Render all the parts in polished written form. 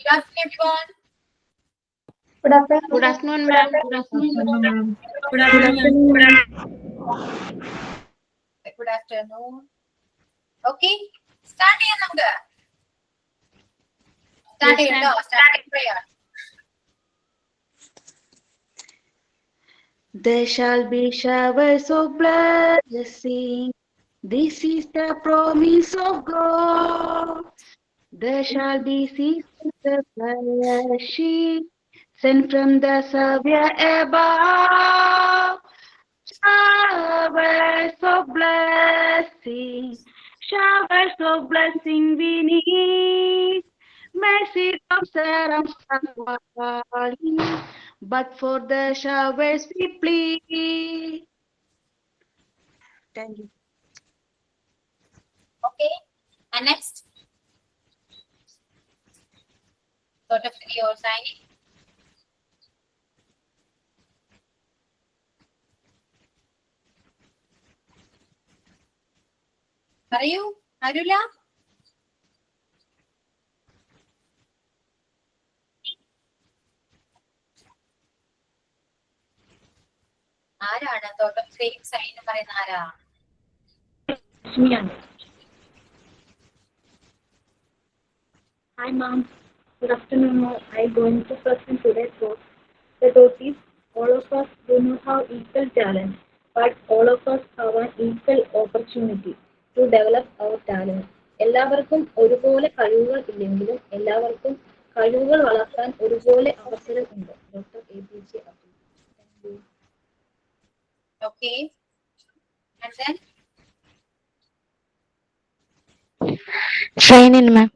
Good afternoon, everyone. Good afternoon. Good afternoon, ma'am. Good afternoon, ma'am. Good afternoon. Good afternoon. Okay, start ചെയ്യാം നമുക്ക്. Start ചെയ്യട്ടോ. Start ചെയ്യാം. There shall be showers of blessing. This is the promise of God. There shall be seasons of flashing, sent from the Savior above. Showers of blessing, showers of blessing we need. Mercy comes around falling, but for the showers we plead. Thank you. Okay, and next. Sort of your signing. പറയൂ ആരുല്ല. ആരാണ് തോട്ടം same sign പറയുന്ന ആരാ? Hi, ma'am. Good afternoon. I am going to present today's talk. The talk is: all of us do not have equal talent, but all of us have an equal opportunity to develop our talent. എല്ലാവർക്കും ഒരുപോലെ കഴിവുകൾ ഇല്ലെങ്കിലും എല്ലാവർക്കും കഴിവുകൾ വളർത്താൻ ഒരുപോലെ അവസരം ഉണ്ട്. Doctor APJ Abdul. Thank you. Okay, and then Sign in, ma'am.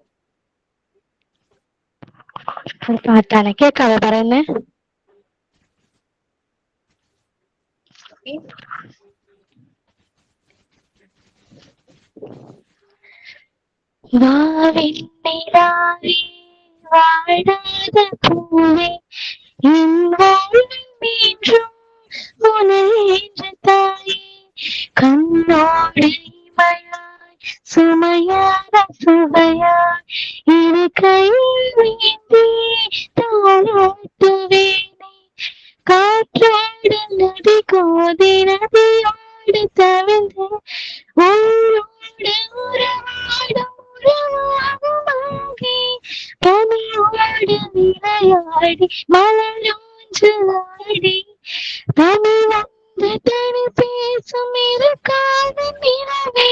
പാട്ടാണ് കേക്കാവോ പറയുന്നേ? okay. വാവിന്നിലാവേ വാടാത പൂവേ மீண்டும் உனேற்ற தாயே கண்ணோடு இமையாய் சுமையாத சுவையாய் இரு கையில் நீந்தி தாளாட்டுவேனே காற்றோடு நதி கோதி நதியோடு தவிழ்ந்து உன்னோடு உறவாடும் உறவாகுமாகி பனியோடு விளையாடி மலரூஞ்சலாடி தனி வந்து தனி பேசும் இருக்காத நிலவே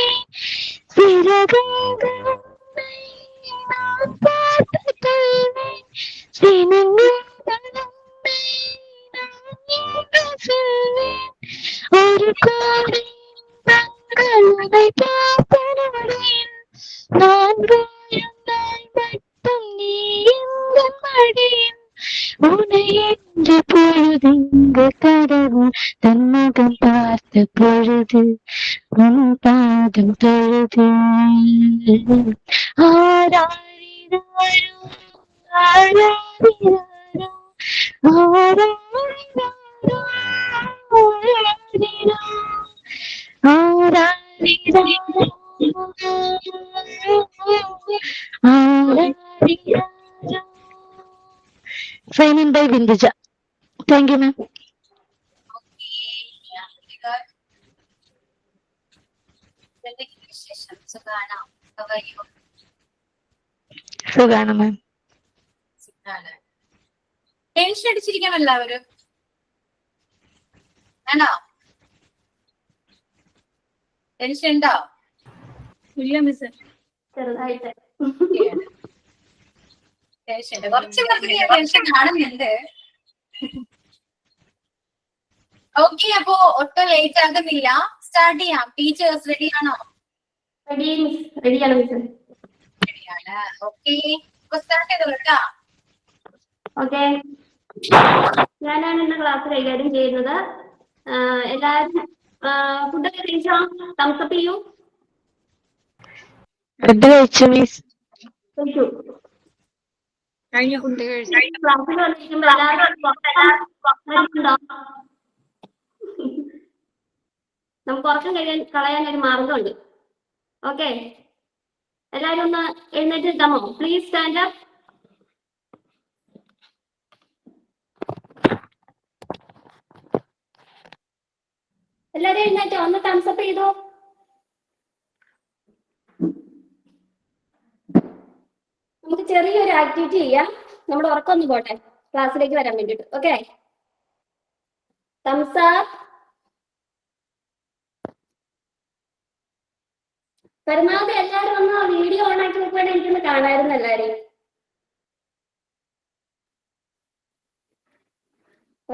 சிறகாக உன்னை நான் பார்த்த கல்வி சினங்காத உன்னை நான் எங்கு செல்வேன் ஒரு கோடி இன்பங்களுதை பார்ப்பனேன் நான் வாழ்ந்தாய் மட்டும் நீ இந்த மடியின் உனை என்று பொழுதிங்கு கடவுள் தன்முகம் பார்த்த பொழுது உன் பாதம் தொழுது ஆராரிரோ ஆராரிரோ ஆராரிரோ ஆராரிரோ ஆராரிரோ. Sign in by Vindija. Thank you, ma'am. Okay, yeah, very good. എന്തൊക്കെയാണ് വിശേഷം? സുഖാണോ? How are you? സുഖാണ് മാം. സുഖാണ്. ടെൻഷൻ അടിച്ചിരിക്കണം എല്ലാവരും. ആണോ? ടെൻഷൻ ഉണ്ടോ? ഇല്ല മിസ്. ചെറുതായിട്ട്. ടെൻഷൻ ഉണ്ട്. കുറച്ച് പേർക്ക് ടെൻഷൻ കാണുന്നുണ്ട്. ഓക്കെ, അപ്പോ ഒട്ടും ലേറ്റ് ആകുന്നില്ല. സ്റ്റാർട്ട് ചെയ്യാം. ടീച്ചേഴ്സ് റെഡി ആണോ? റെഡിയാണ് മിസ്. റെഡിയാണ്. ഓക്കെ, അപ്പൊ സ്റ്റാർട്ട് ചെയ്തോളൂ കേട്ടോ. ഓക്കെ, ഞാനാണ് ഇന്ന് ക്ലാസ് കൈകാര്യം ചെയ്യുന്നത്. എല്ലാവരും ഫുഡൊക്കെ കഴിച്ചോ? തംസപ്പ് ചെയ്യൂ. ഫുഡ് കഴിച്ചു മിസ്. കഴിച്ചു. ഫുഡ് കഴിച്ചു. ക്ലാസ്സിൽ വന്നിരിക്കുമ്പോ എല്ലാവരും നമുക്ക് ഉറക്കം കളയാൻ ഒരു മാർഗമുണ്ട്. ഓക്കെ, എല്ലാവരും ഒന്ന് എഴുന്നേറ്റ് നിൽക്കാമോ? Please stand up. എല്ലാരും എഴുന്നേറ്റോ? ഒന്ന് തംസപ്പ് ചെയ്തോ. നമുക്ക് ചെറിയൊരു ആക്ടിവിറ്റി ചെയ്യാം. നമ്മുടെ ഉറക്കൊന്ന് പോട്ടെ, ക്ലാസ്സിലേക്ക് വരാൻ വേണ്ടിട്ട്. Okay, thumbs up. പരമാവധി എല്ലാരും ഒന്ന് വീഡിയോ ഓൺ ആക്കി വെക്കുവാണെങ്കിൽ എനിക്കൊന്ന് കാണാമായിരുന്നു എല്ലാരെയും.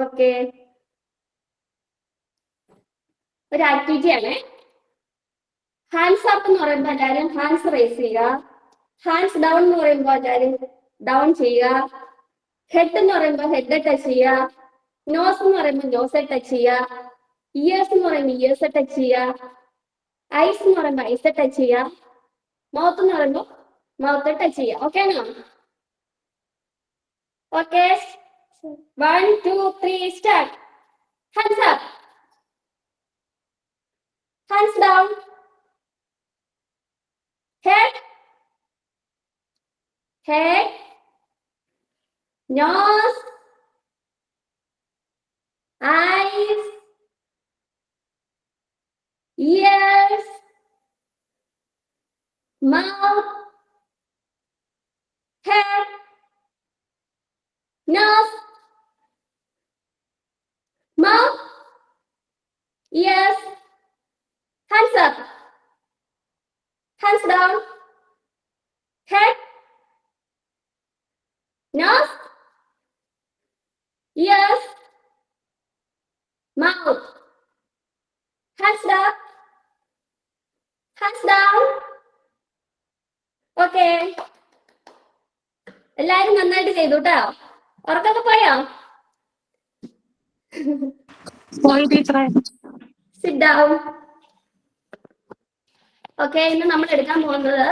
ഓക്കെ, ഒരു ആക്ടിവിറ്റി ആണ്. ഹാൻഡ്സ് അപ്പ് എന്ന് പറയുമ്പോൾ എല്ലാവരും ഹാൻഡ്സ് റേസ് ചെയ്യുക. ഹാൻഡ്സ് ഡൗൺ എന്ന് പറയുമ്പോൾ എല്ലാവരും ഡൗൺ ചെയ്യുക. ഹെഡ് എന്ന് പറയുമ്പോൾ ഹെഡ് ടച്ച് ചെയ്യുക. നോസ് എന്ന് പറയുമ്പോൾ നോസ് ടച്ച് ചെയ്യുക. ഇയേഴ്സ് എന്ന് പറയുമ്പോൾ ഇയേഴ്സ് ടച്ച് ചെയ്യുക. ഐസ് എന്ന് പറയുമ്പോൾ ഐസ് ടച്ച് ചെയ്യുക. മൗത്ത് എന്ന് പറയുമ്പോൾ മൗത്ത് ടച്ച് ചെയ്യുക. ഓക്കെ ആണോ? Okay, 1 2 3 start. Hands up, hands down, head, head, nose, eyes, ears, mouth, head, nose, mouth, ears, hands up, hands down, head, nose, ears, mouth, hands up, hands down. Okay, എല്ലാരും നന്നായിട്ട് ചെയ്തു കേട്ടോ. ഉറക്കൊക്കെ പോയോ? Sit down. Okay, ഇന്ന് നമ്മൾ എടുക്കാൻ പോകുന്നത്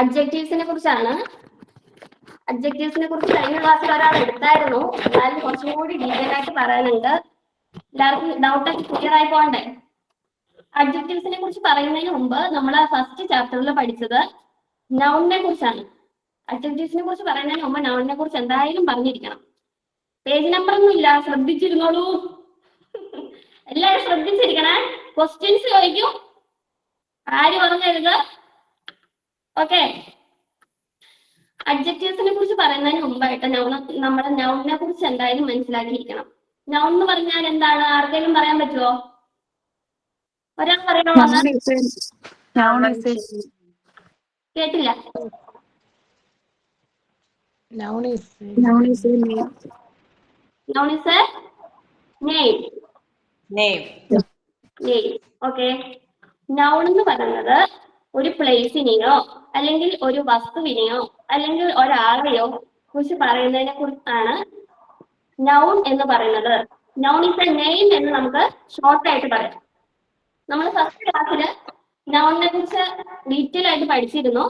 അഡ്ജക്റ്റീവ്സിനെ കുറിച്ചാണ്. അഡ്ജക്റ്റീവ്സിനെ കുറിച്ച് കഴിഞ്ഞ ക്ലാസ്സിൽ ഒരാൾ എടുത്തായിരുന്നു, എന്നാലും കുറച്ചും കൂടി ഡീറ്റെയിൽ ആയിട്ട് പറയാനുണ്ട്. എല്ലാവർക്കും ഡൗട്ടൊക്കെ ക്ലിയർ ആയി പോകണ്ടേ? അഡ്ജക്റ്റീവ്സിനെ കുറിച്ച് പറയുന്നതിന് മുമ്പ് നമ്മൾ ഫസ്റ്റ് ചാപ്റ്ററിൽ പഠിച്ചത് നൗണിനെ കുറിച്ചാണ്. അഡ്ജക്റ്റീവ്സിനെ കുറിച്ച് പറയുന്നതിന് മുമ്പ് നൗണിനെ കുറിച്ച് എന്തായാലും പറഞ്ഞിരിക്കണം. പേജ് നമ്പർ ഒന്നും ഇല്ല, ശ്രദ്ധിച്ചിരുന്നോളൂ. എല്ലാവരും ശ്രദ്ധിച്ചിരിക്കണേ. ക്വസ്റ്റ്യൻസ് ചോദിക്കും, ആരും പറഞ്ഞരുത്. ഓക്കെ, അഡ്ജക്റ്റീവ്സിനെ കുറിച്ച് പറയുന്നതിന് മുമ്പായിട്ട് നമ്മുടെ നൗണിനെ കുറിച്ച് എന്തായാലും മനസ്സിലാക്കിയിരിക്കണം. നൗൺ എന്ന് പറഞ്ഞാൽ എന്താണ്? ആർക്കെങ്കിലും പറയാൻ പറ്റുമോ? ഒരാൾ പറയണോ? കേട്ടില്ല. Noun is a name. Okay, noun എന്ന് പറയുന്നത് ഒരു പ്ലേസിനെയോ അല്ലെങ്കിൽ ഒരു വസ്തുവിനെയോ അല്ലെങ്കിൽ ഒരാളെയോ കുറിച്ച് പറയുന്നതിനെ കുറിച്ചാണ് നൗൺ എന്ന് പറയുന്നത്. നൗൺ ഇസ് എ നെയിം എന്ന് നമുക്ക് ഷോർട്ട് ആയിട്ട് പറയാം. നമ്മൾ ഫസ്റ്റ് ക്ലാസ്സിൽ നൗണിനെ കുറിച്ച് ഡീറ്റെയിൽ ആയിട്ട് പഠിച്ചിരുന്നു.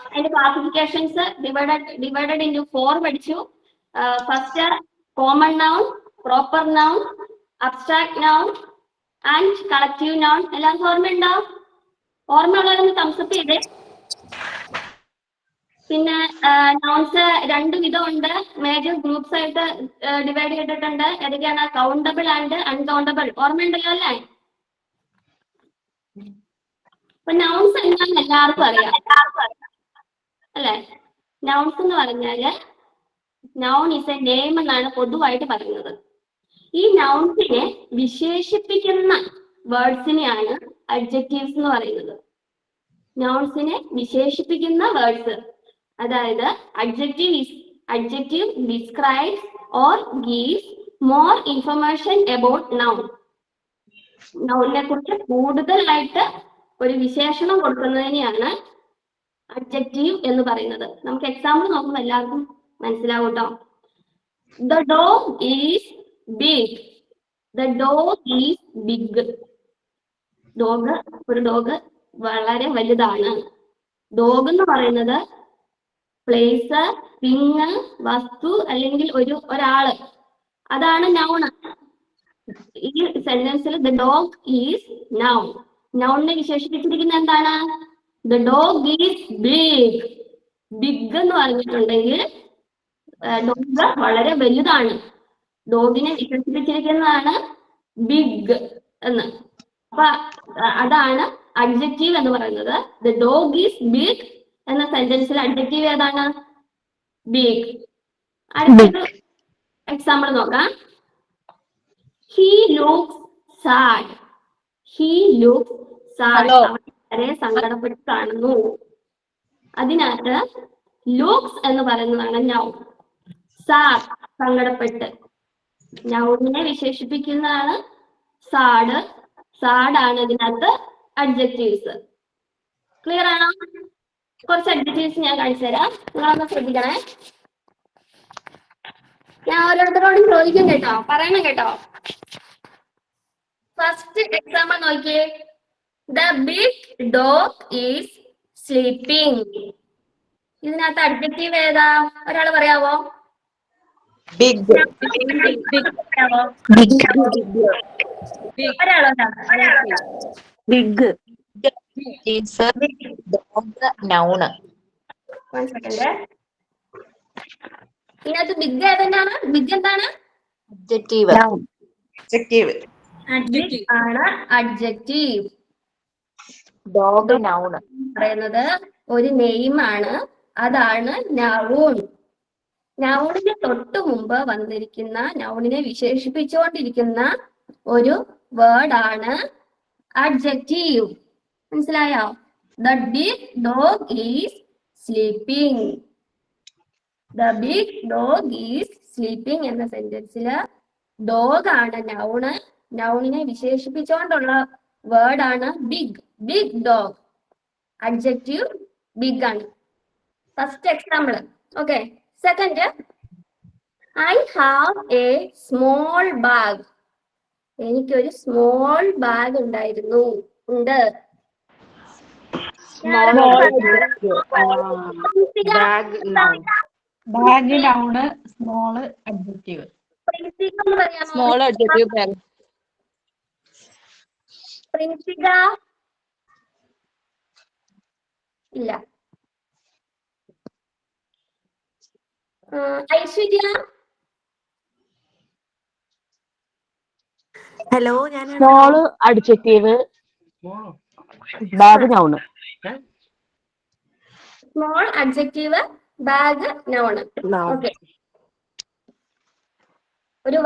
അതിന്റെ ക്ലാസിഫിക്കേഷൻസ് ഡിവൈഡഡ് ഇൻറ്റു 4 പഠിച്ചു. First common noun, proper noun, abstract noun and collective noun. എല്ലാവർക്കും ഓർമ്മയുണ്ടോ? ഓർമ്മയുള്ളവരൊന്ന് തംസപ്പ് ചെയ്തേ. പിന്നെ നൗൺസ് 2 വിധമുണ്ട്, മേജർ ഗ്രൂപ്പ്സ് ആയിട്ട് ഡിവൈഡ് ചെയ്തിട്ടുണ്ട്. ഏതൊക്കെയാണ്? Countable and uncountable. ഓർമ്മയുണ്ടല്ലോ അല്ലേ? അപ്പൊ നൗൺസ് എന്താണെന്ന് എല്ലാവർക്കും അറിയാം അല്ലെ? നൗൺസ് എന്ന് പറഞ്ഞാല് നൗൺ ഇസ് എ നെയിം എന്നാണ് പൊതുവായിട്ട് പറയുന്നത്. ഈ നൗൺസിനെ വിശേഷിപ്പിക്കുന്ന വേർഡ്സിനെയാണ് അഡ്ജക്റ്റീവ്സ് എന്ന് പറയുന്നത്. നൗൺസിനെ വിശേഷിപ്പിക്കുന്ന വേർഡ്സ്, അതായത് adjective describes or gives more information about noun. നൗണിനെ കുറിച്ച് കൂടുതലായിട്ട് ഒരു വിശേഷണം കൊടുക്കുന്നതിനെയാണ് അഡ്ജക്റ്റീവ് എന്ന് പറയുന്നത്. നമുക്ക് എക്സാമ്പിൾ നോക്കുമ്പോൾ എല്ലാവർക്കും മനസ്സിലാവും കേട്ടോ. The dog is big. The dog is big. ഒരു ഡോഗ് വളരെ വലുതാണ്. ഡോഗ് എന്ന് പറയുന്നത് പ്ലേസ്, തിങ്, വസ്തു അല്ലെങ്കിൽ ഒരാള്, അതാണ് നൗണ്. ഈ സെന്റൻസിൽ ദ ഡോഗ് ഈസ് നൗൺ. നൗണിനെ വിശേഷിപ്പിച്ചിരിക്കുന്ന എന്താണ്? The dog is big. Big എന്ന് പറഞ്ഞിട്ടുണ്ടെങ്കിൽ ഡോഗ് വളരെ വലുതാണ്. ഡോഗിനെ വിശേഷിപ്പിച്ചിരിക്കുന്നതാണ് ബിഗ് എന്ന്. അപ്പൊ അതാണ് അഡ്ജക്റ്റീവ് എന്ന് പറയുന്നത്. ദ ഡോഗ് ഈസ് ബിഗ് എന്ന സെന്റൻസിൽ അഡ്ജക്റ്റീവ് ഏതാണ്? ബിഗ്. അടുത്തൊരു എക്സാമ്പിൾ നോക്കാം. He looks sad. He looks sad. അവൻ വളരെ സങ്കടപ്പെട്ട് കാണുന്നു. അതിനകത്ത് ലുക്സ് എന്ന് പറയുന്നതാണ് നൗൺ. സാഡ് സങ്കടപ്പെട്ട്. നൗണിനെ വിശേഷിപ്പിക്കുന്നതാണ് സാഡ്. സാഡാണ് ഇതിനകത്ത് അഡ്ജക്റ്റീവ്സ്. ക്ലിയർ ആണോ? കുറച്ച് അഡ്ജക്റ്റീവ്സ് ഞാൻ കാണിച്ചു തരാം, നിങ്ങളൊന്ന് ശ്രദ്ധിക്കണേ. ഞാൻ ഓരോരുത്തരോടും ചോദിക്കും കേട്ടോ, പറയണം കേട്ടോ. ഫസ്റ്റ് എക്സാമ്പിൾ നോക്കിയേ. The big dog is sleeping. ഇതിനകത്ത് അഡ്ജക്റ്റീവ് ഏതാ? ഒരാൾ പറയാവോ? Big. പറയാവോ? Big. Is a dog noun. One second. ഇതിനകത്ത് ബിഗ് ഏതെന്താണ്? ബിഗ് എന്താണ്? Adjective. Adjective. ആണ് അഡ്ജക്റ്റീവ്. Dog noun. പറയുന്നത് ഒരു നെയിമാണ്, അതാണ് നൗൺ. നൗണിന് തൊട്ടു മുമ്പ് വന്നിരിക്കുന്ന, നൗണിനെ വിശേഷിപ്പിച്ചുകൊണ്ടിരിക്കുന്ന ഒരു വേർഡാണ് അഡ്ജക്റ്റീവ്. മനസ്സിലായോ? The big dog is sleeping. The big dog is sleeping എന്ന സെന്റൻസില് ഡോഗ് ആണ് നൗണ്. നൗണിനെ വിശേഷിപ്പിച്ചുകൊണ്ടുള്ള വേർഡാണ് big. Big dog. Adjective big ആണ്. First example. Okay. Second, I have a small bag. എനിക്കൊരു സ്മോൾ ബാഗ് ഉണ്ടായിരുന്നു, ഉണ്ട്. Bag noun, small adjective. Small adjective. Bag. Prinsika ഇല്ല. ഐശ്വര്യ. ഹലോ, ഞാൻ small adjective, bag noun. Small adjective, bag noun. Okay. ഒരു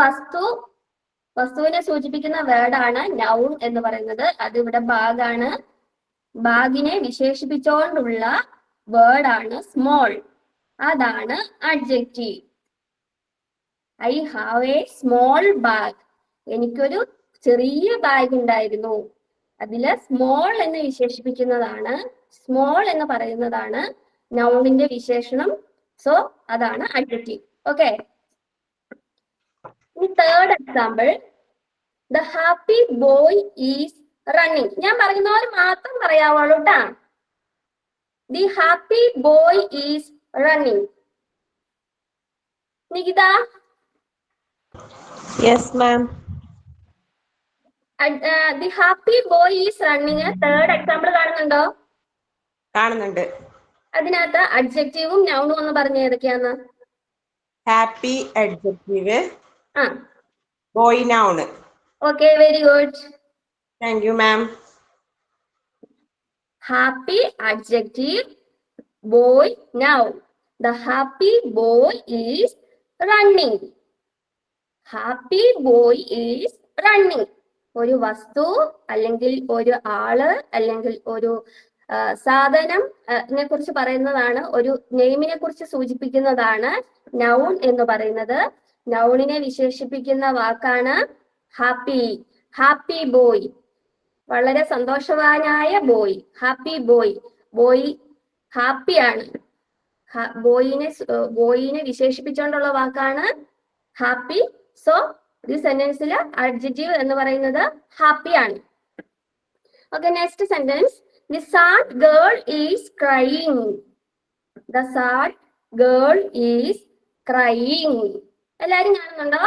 വസ്തുവിനെ സൂചിപ്പിക്കുന്ന വേർഡാണ് നൗൺ എന്ന് പറയുന്നത്. അത് ഇവിടെ ബാഗാണ്. ബാഗിനെ വിശേഷിപ്പിച്ചുകൊണ്ടുള്ള വേർഡാണ് സ്മോൾ, അതാണ് adjective. I have a small bag. എനിക്കൊരു ചെറിയ ബാഗ് ഉണ്ടായിരുന്നു. അതില് സ്മോൾ എന്ന് വിശേഷിപ്പിക്കുന്നതാണ്, സ്മോൾ എന്ന് പറയുന്നതാണ് നൗണിന്റെ വിശേഷണം. സോ അതാണ് adjective. Okay. Third example. The happy boy is running. ഞാൻ പറയുന്നവർ മാത്രം പറയാവുള്ളൂ ട്ടാ. The happy boy is running. Nikita. Yes, ma'am. The happy boy is running third example കാണുന്നുണ്ടോ? കാണുന്നുണ്ട്. അതിനകത്ത് അഡ്ജക്റ്റീവും നൗണും എന്ന് പറഞ്ഞ ഏതൊക്കെയാന്ന്? ഹാപ്പി അഡ്ജക്റ്റീവ്, ആ, boy noun. Okay, very good. Thank you, ma'am. Happy adjective, boy noun. The happy boy is running. Happy boy is running. ഒരു വസ്തു അല്ലെങ്കിൽ ഒരു ആള് അല്ലെങ്കിൽ ഒരു സാധനം കുറിച്ച് പറയുന്നതാണ്, ഒരു നെയിമിനെ കുറിച്ച് സൂചിപ്പിക്കുന്നതാണ് നൗൺ എന്ന് പറയുന്നത്. നൗണിനെ വിശേഷിപ്പിക്കുന്ന വാക്കാണ് ഹാപ്പി. ഹാപ്പി ബോയ്, വളരെ സന്തോഷവാനായ ബോയ്. Happy boy. ബോയ് ഹാപ്പിയാണ്. ബോയിനെ വിശേഷിപ്പിച്ചുകൊണ്ടുള്ള വാക്കാണ് ഹാപ്പി. സോ ഈ സെന്റൻസിൽ അഡ്ജക്റ്റീവ് എന്ന് പറയുന്നത് ഹാപ്പി ആണ്. Okay, next sentence. The sad girl is crying. The sad girl is crying. എല്ലാരും കാണുന്നുണ്ടോ?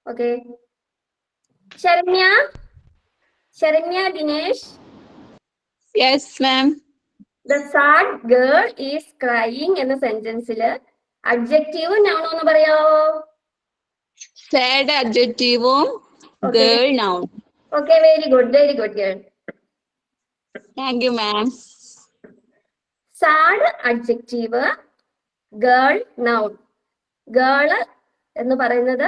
Okay. Saranya Dinesh. Yes, ma'am. The sad girl is crying എന്ന സെന്റൻസിൽ അഡ്ജക്റ്റീവ് നൗൺ എന്ന് പറയാവോ? Sad adjectivum, Okay. girl noun. Okay, very good, girl. Thank you, ma'am. Sad adjective, girl noun. Girl എന്ന് പറയുന്നത്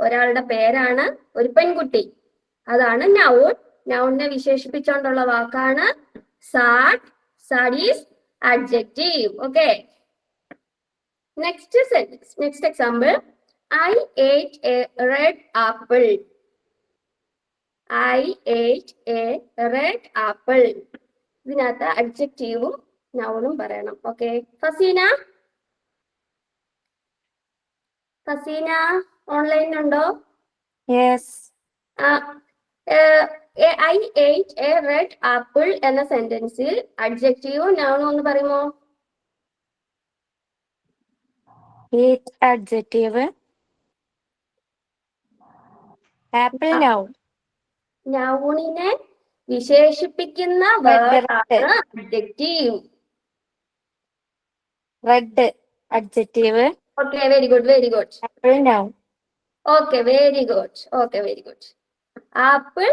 ഒരാളുടെ പേരാണ്, ഒരു പെൺകുട്ടി. അതാണ് നൗൺ. നൗണിനെ വിശേഷിപ്പിച്ചുകൊണ്ടുള്ള വാക്കാണ് sad. Sad is adjective. Okay. Next sentence. Next example. I ate a red apple. I ate a red apple. ഇതിനകത്ത് അഡ്ജക്റ്റീവും നൗണും പറയണം. ഓക്കെ, ഫസീന ഓൺലൈനിലുണ്ടോ? Yes. I ate a red apple എന്ന സെന്റൻസിൽ അഡ്ജക്റ്റീവും നൗണും ഒന്ന് പറയുമോ? Eat adjective, apple noun. നൗണിനെ വിശേഷിപ്പിക്കുന്ന വേർഡാണ് adjective. Red adjective, okay, very good. Apple noun. Okay, very good. Apple,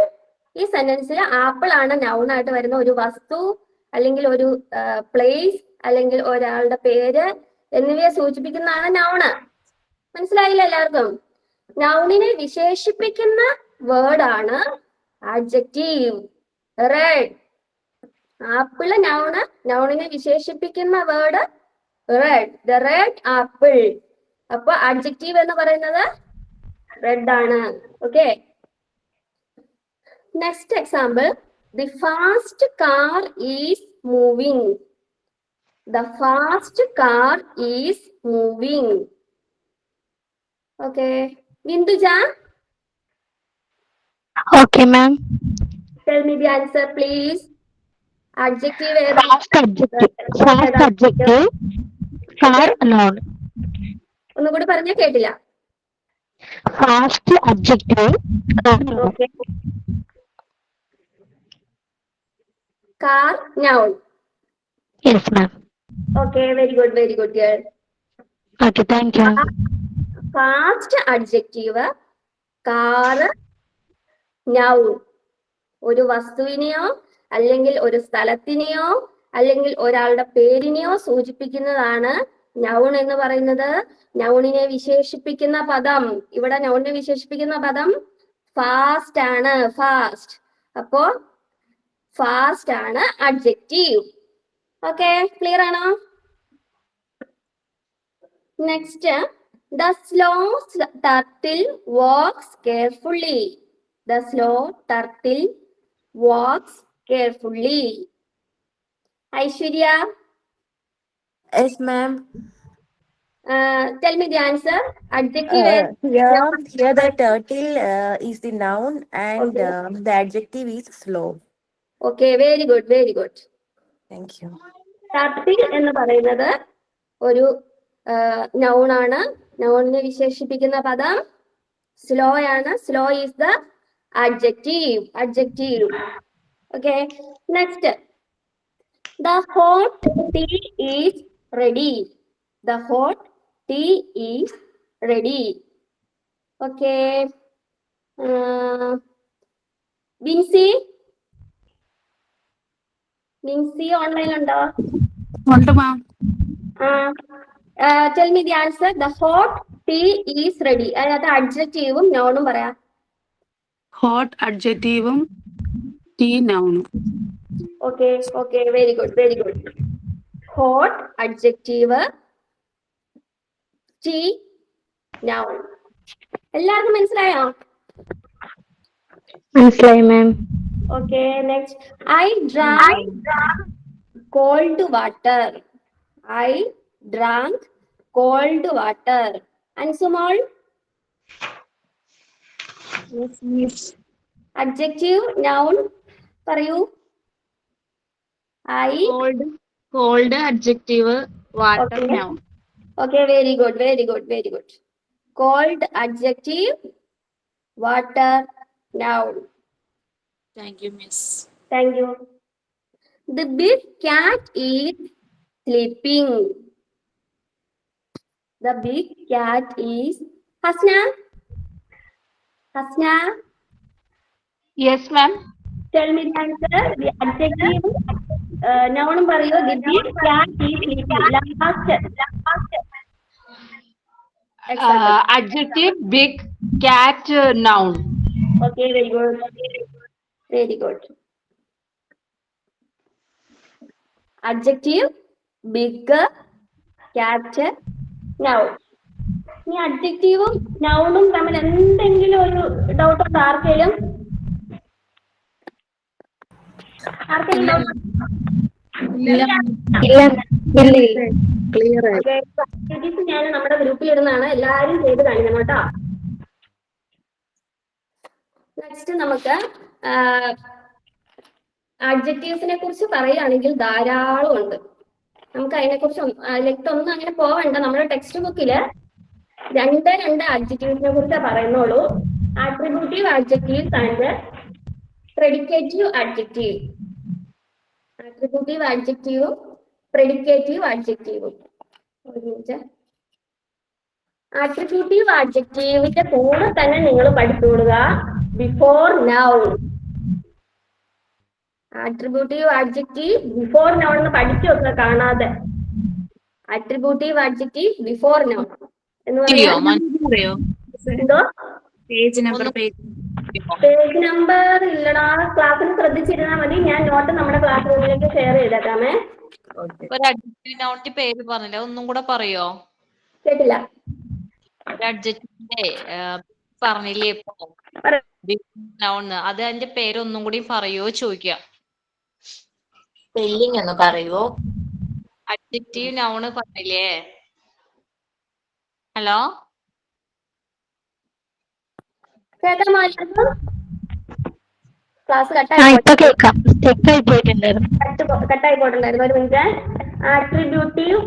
ഈ സെന്റൻസിൽ ആപ്പിൾ ആണ് നൗൺ ആയിട്ട് വരുന്ന ഒരു വസ്തു അല്ലെങ്കിൽ ഒരു പ്ലേസ് അല്ലെങ്കിൽ ഒരാളുടെ പേര് എന്നിവയെ സൂചിപ്പിക്കുന്നതാണ് നൗണ്. മനസ്സിലായില്ല എല്ലാവർക്കും? നൗണിനെ വിശേഷിപ്പിക്കുന്ന വേർഡാണ് adjective. Red. ആപ്പിള് നൗണിനെ വിശേഷിപ്പിക്കുന്ന word red. The red apple. അപ്പൊ adjective എന്ന് പറയുന്നത് റെഡ് ആണ്. Okay, next example. The fast car is moving. The fast car is moving. Okay. Binduja, okay ma'am. tell me the answer, please. Adjective. Fast adjective, car noun. ഒന്നുകൂടി പറഞ്ഞാൽ കേട്ടില്ല. Fast adjective, Okay. Car noun. Yes ma'am. Okay, very good, girl. Okay, thank you. Fast adjective, car noun. ഒരു വസ്തുവിനെയോ അല്ലെങ്കിൽ ഒരു സ്ഥലത്തിനെയോ അല്ലെങ്കിൽ ഒരാളുടെ പേരിനെയോ സൂചിപ്പിക്കുന്നതാണ് noun എന്ന് പറയുന്നത്. നൗണിനെ വിശേഷിപ്പിക്കുന്ന പദം, ഇവിടെ നൗണിനെ വിശേഷിപ്പിക്കുന്ന പദം ഫാസ്റ്റ് ആണ്. ഫാസ്റ്റ്. അപ്പോ ഫാസ്റ്റ് ആണ് അഡ്ജക്റ്റീവ്. ഓക്കെ, ക്ലിയർ ആണോ? Next. The slow turtle walks carefully. The slow turtle walks carefully. Aishwarya, Yes, ma'am. tell me the answer. Adjective. Here the turtle is the noun and Okay. the adjective is slow. Okay, very good. Thank you. Turtle എന്ന് പറയുന്നത് ഒരു noun ആണ്. നൗണിനെ വിശേഷിപ്പിക്കുന്ന പദം slow ആണ്. Slow is the adjective. Okay, next. The hot tea is ready. The hot tea is ready. Okay. Vincy online ഉണ്ടോ? ഉണ്ട് മാം. Tell me the answer. The hot tea is ready. അതിനകത്ത് അഡ്ജക്റ്റീവും നൗണും പറയാം. ഹോട്ട് അഡ്ജക്റ്റീവും ടീ നൗണും. Okay, very good. Hot adjective, tea noun. എല്ലാവർക്കും മനസ്സിലായോ? മനസ്സിലായി മാം. Okay, next. I drank cold water. I drank cold water. Ansumol? Yes, miss. Adjective, noun, പറയൂ. I. Cold adjective, water Okay. noun. Okay, very good. Cold adjective, water noun. Thank you, miss. Thank you. The big cat is sleeping. The big cat is Hasna. Hasna, Yes, ma'am. tell me the answer. The adjective noun പറയൂ. Didi, cat is sleeping. Last. Example. Adjective big, cat noun. Okay, very good. Very good. Adjective big, cat, noun. ഈ അഡ്ജക്റ്റീവും നൗണും തമ്മിൽ എന്തെങ്കിലും ഒരു doubt ഉണ്ടോ ആർക്കെങ്കിലും? ഞാൻ നമ്മുടെ ഗ്രൂപ്പിൽ ഇടുന്നതാണ്, എല്ലാവരും ചെയ്ത് കാണിക്കണം കേട്ടോ. നെക്സ്റ്റ് നമുക്ക് അഡ്ജക്റ്റീവ്സിനെ കുറിച്ച് പറയുകയാണെങ്കിൽ ധാരാളം ഉണ്ട്. നമുക്ക് അതിനെക്കുറിച്ച് ഒന്നും അങ്ങനെ പോവണ്ട. നമ്മുടെ ടെക്സ്റ്റ് ബുക്കില് രണ്ട് അഡ്ജക്റ്റീവ്സിനെ കുറിച്ച് പറയുന്നുള്ളൂ. Attributive adjectives and predicative adjective. Attributive അഡ്ജക്റ്റീവും പ്രെഡിക്കേറ്റീവ് അഡ്ജക്റ്റീവും. ആട്രിബ്യൂട്ടീവ് അഡ്ജക്റ്റീവിന്റെ കൂടെ തന്നെ നിങ്ങൾ പഠിച്ചുകൊള്ളുക before noun. Attributive adjective before noun എന്ന് പഠിച്ചു വെക്കുക കാണാതെ. ആട്രിബ്യൂട്ടീവ് അഡ്ജക്റ്റീവ് ബിഫോർ നൗൺ എന്ന് പറയുന്നത് എന്തോ പേജ് നമ്പർ ഇല്ലടാ. ക്ലാസ്സിൽ ശ്രദ്ധിച്ചിരുന്നാൽ മതി. ഞാൻ നോട്ട് നമ്മുടെ ക്ലാസ് റൂമിലേക്ക് ഷെയർ ചെയ്തേക്കാമേ. ഒരു അഡ്ജക്റ്റീവ് നൗണിന്റെ പേര് പറഞ്ഞില്ല, ഒന്നും കൂടെ പറയോ? കേട്ടില്ല. ഒരു അഡ്ജക്റ്റീവിന്റെ പറഞ്ഞില്ലേ ഇപ്പൊ നൗൺ, അത് അതിന്റെ പേര് ഒന്നും കൂടി പറയോ ചോദിക്കാം. സ്പെല്ലിംഗ് ഒന്ന് പറയുവോ? അഡ്ജക്റ്റീവ് നൗണ് പറഞ്ഞില്ലേ? ഹലോ, ക്ലാസ് കട്ടായി പോയിട്ടുണ്ടായിരുന്നു. ഒരു minute. Attributive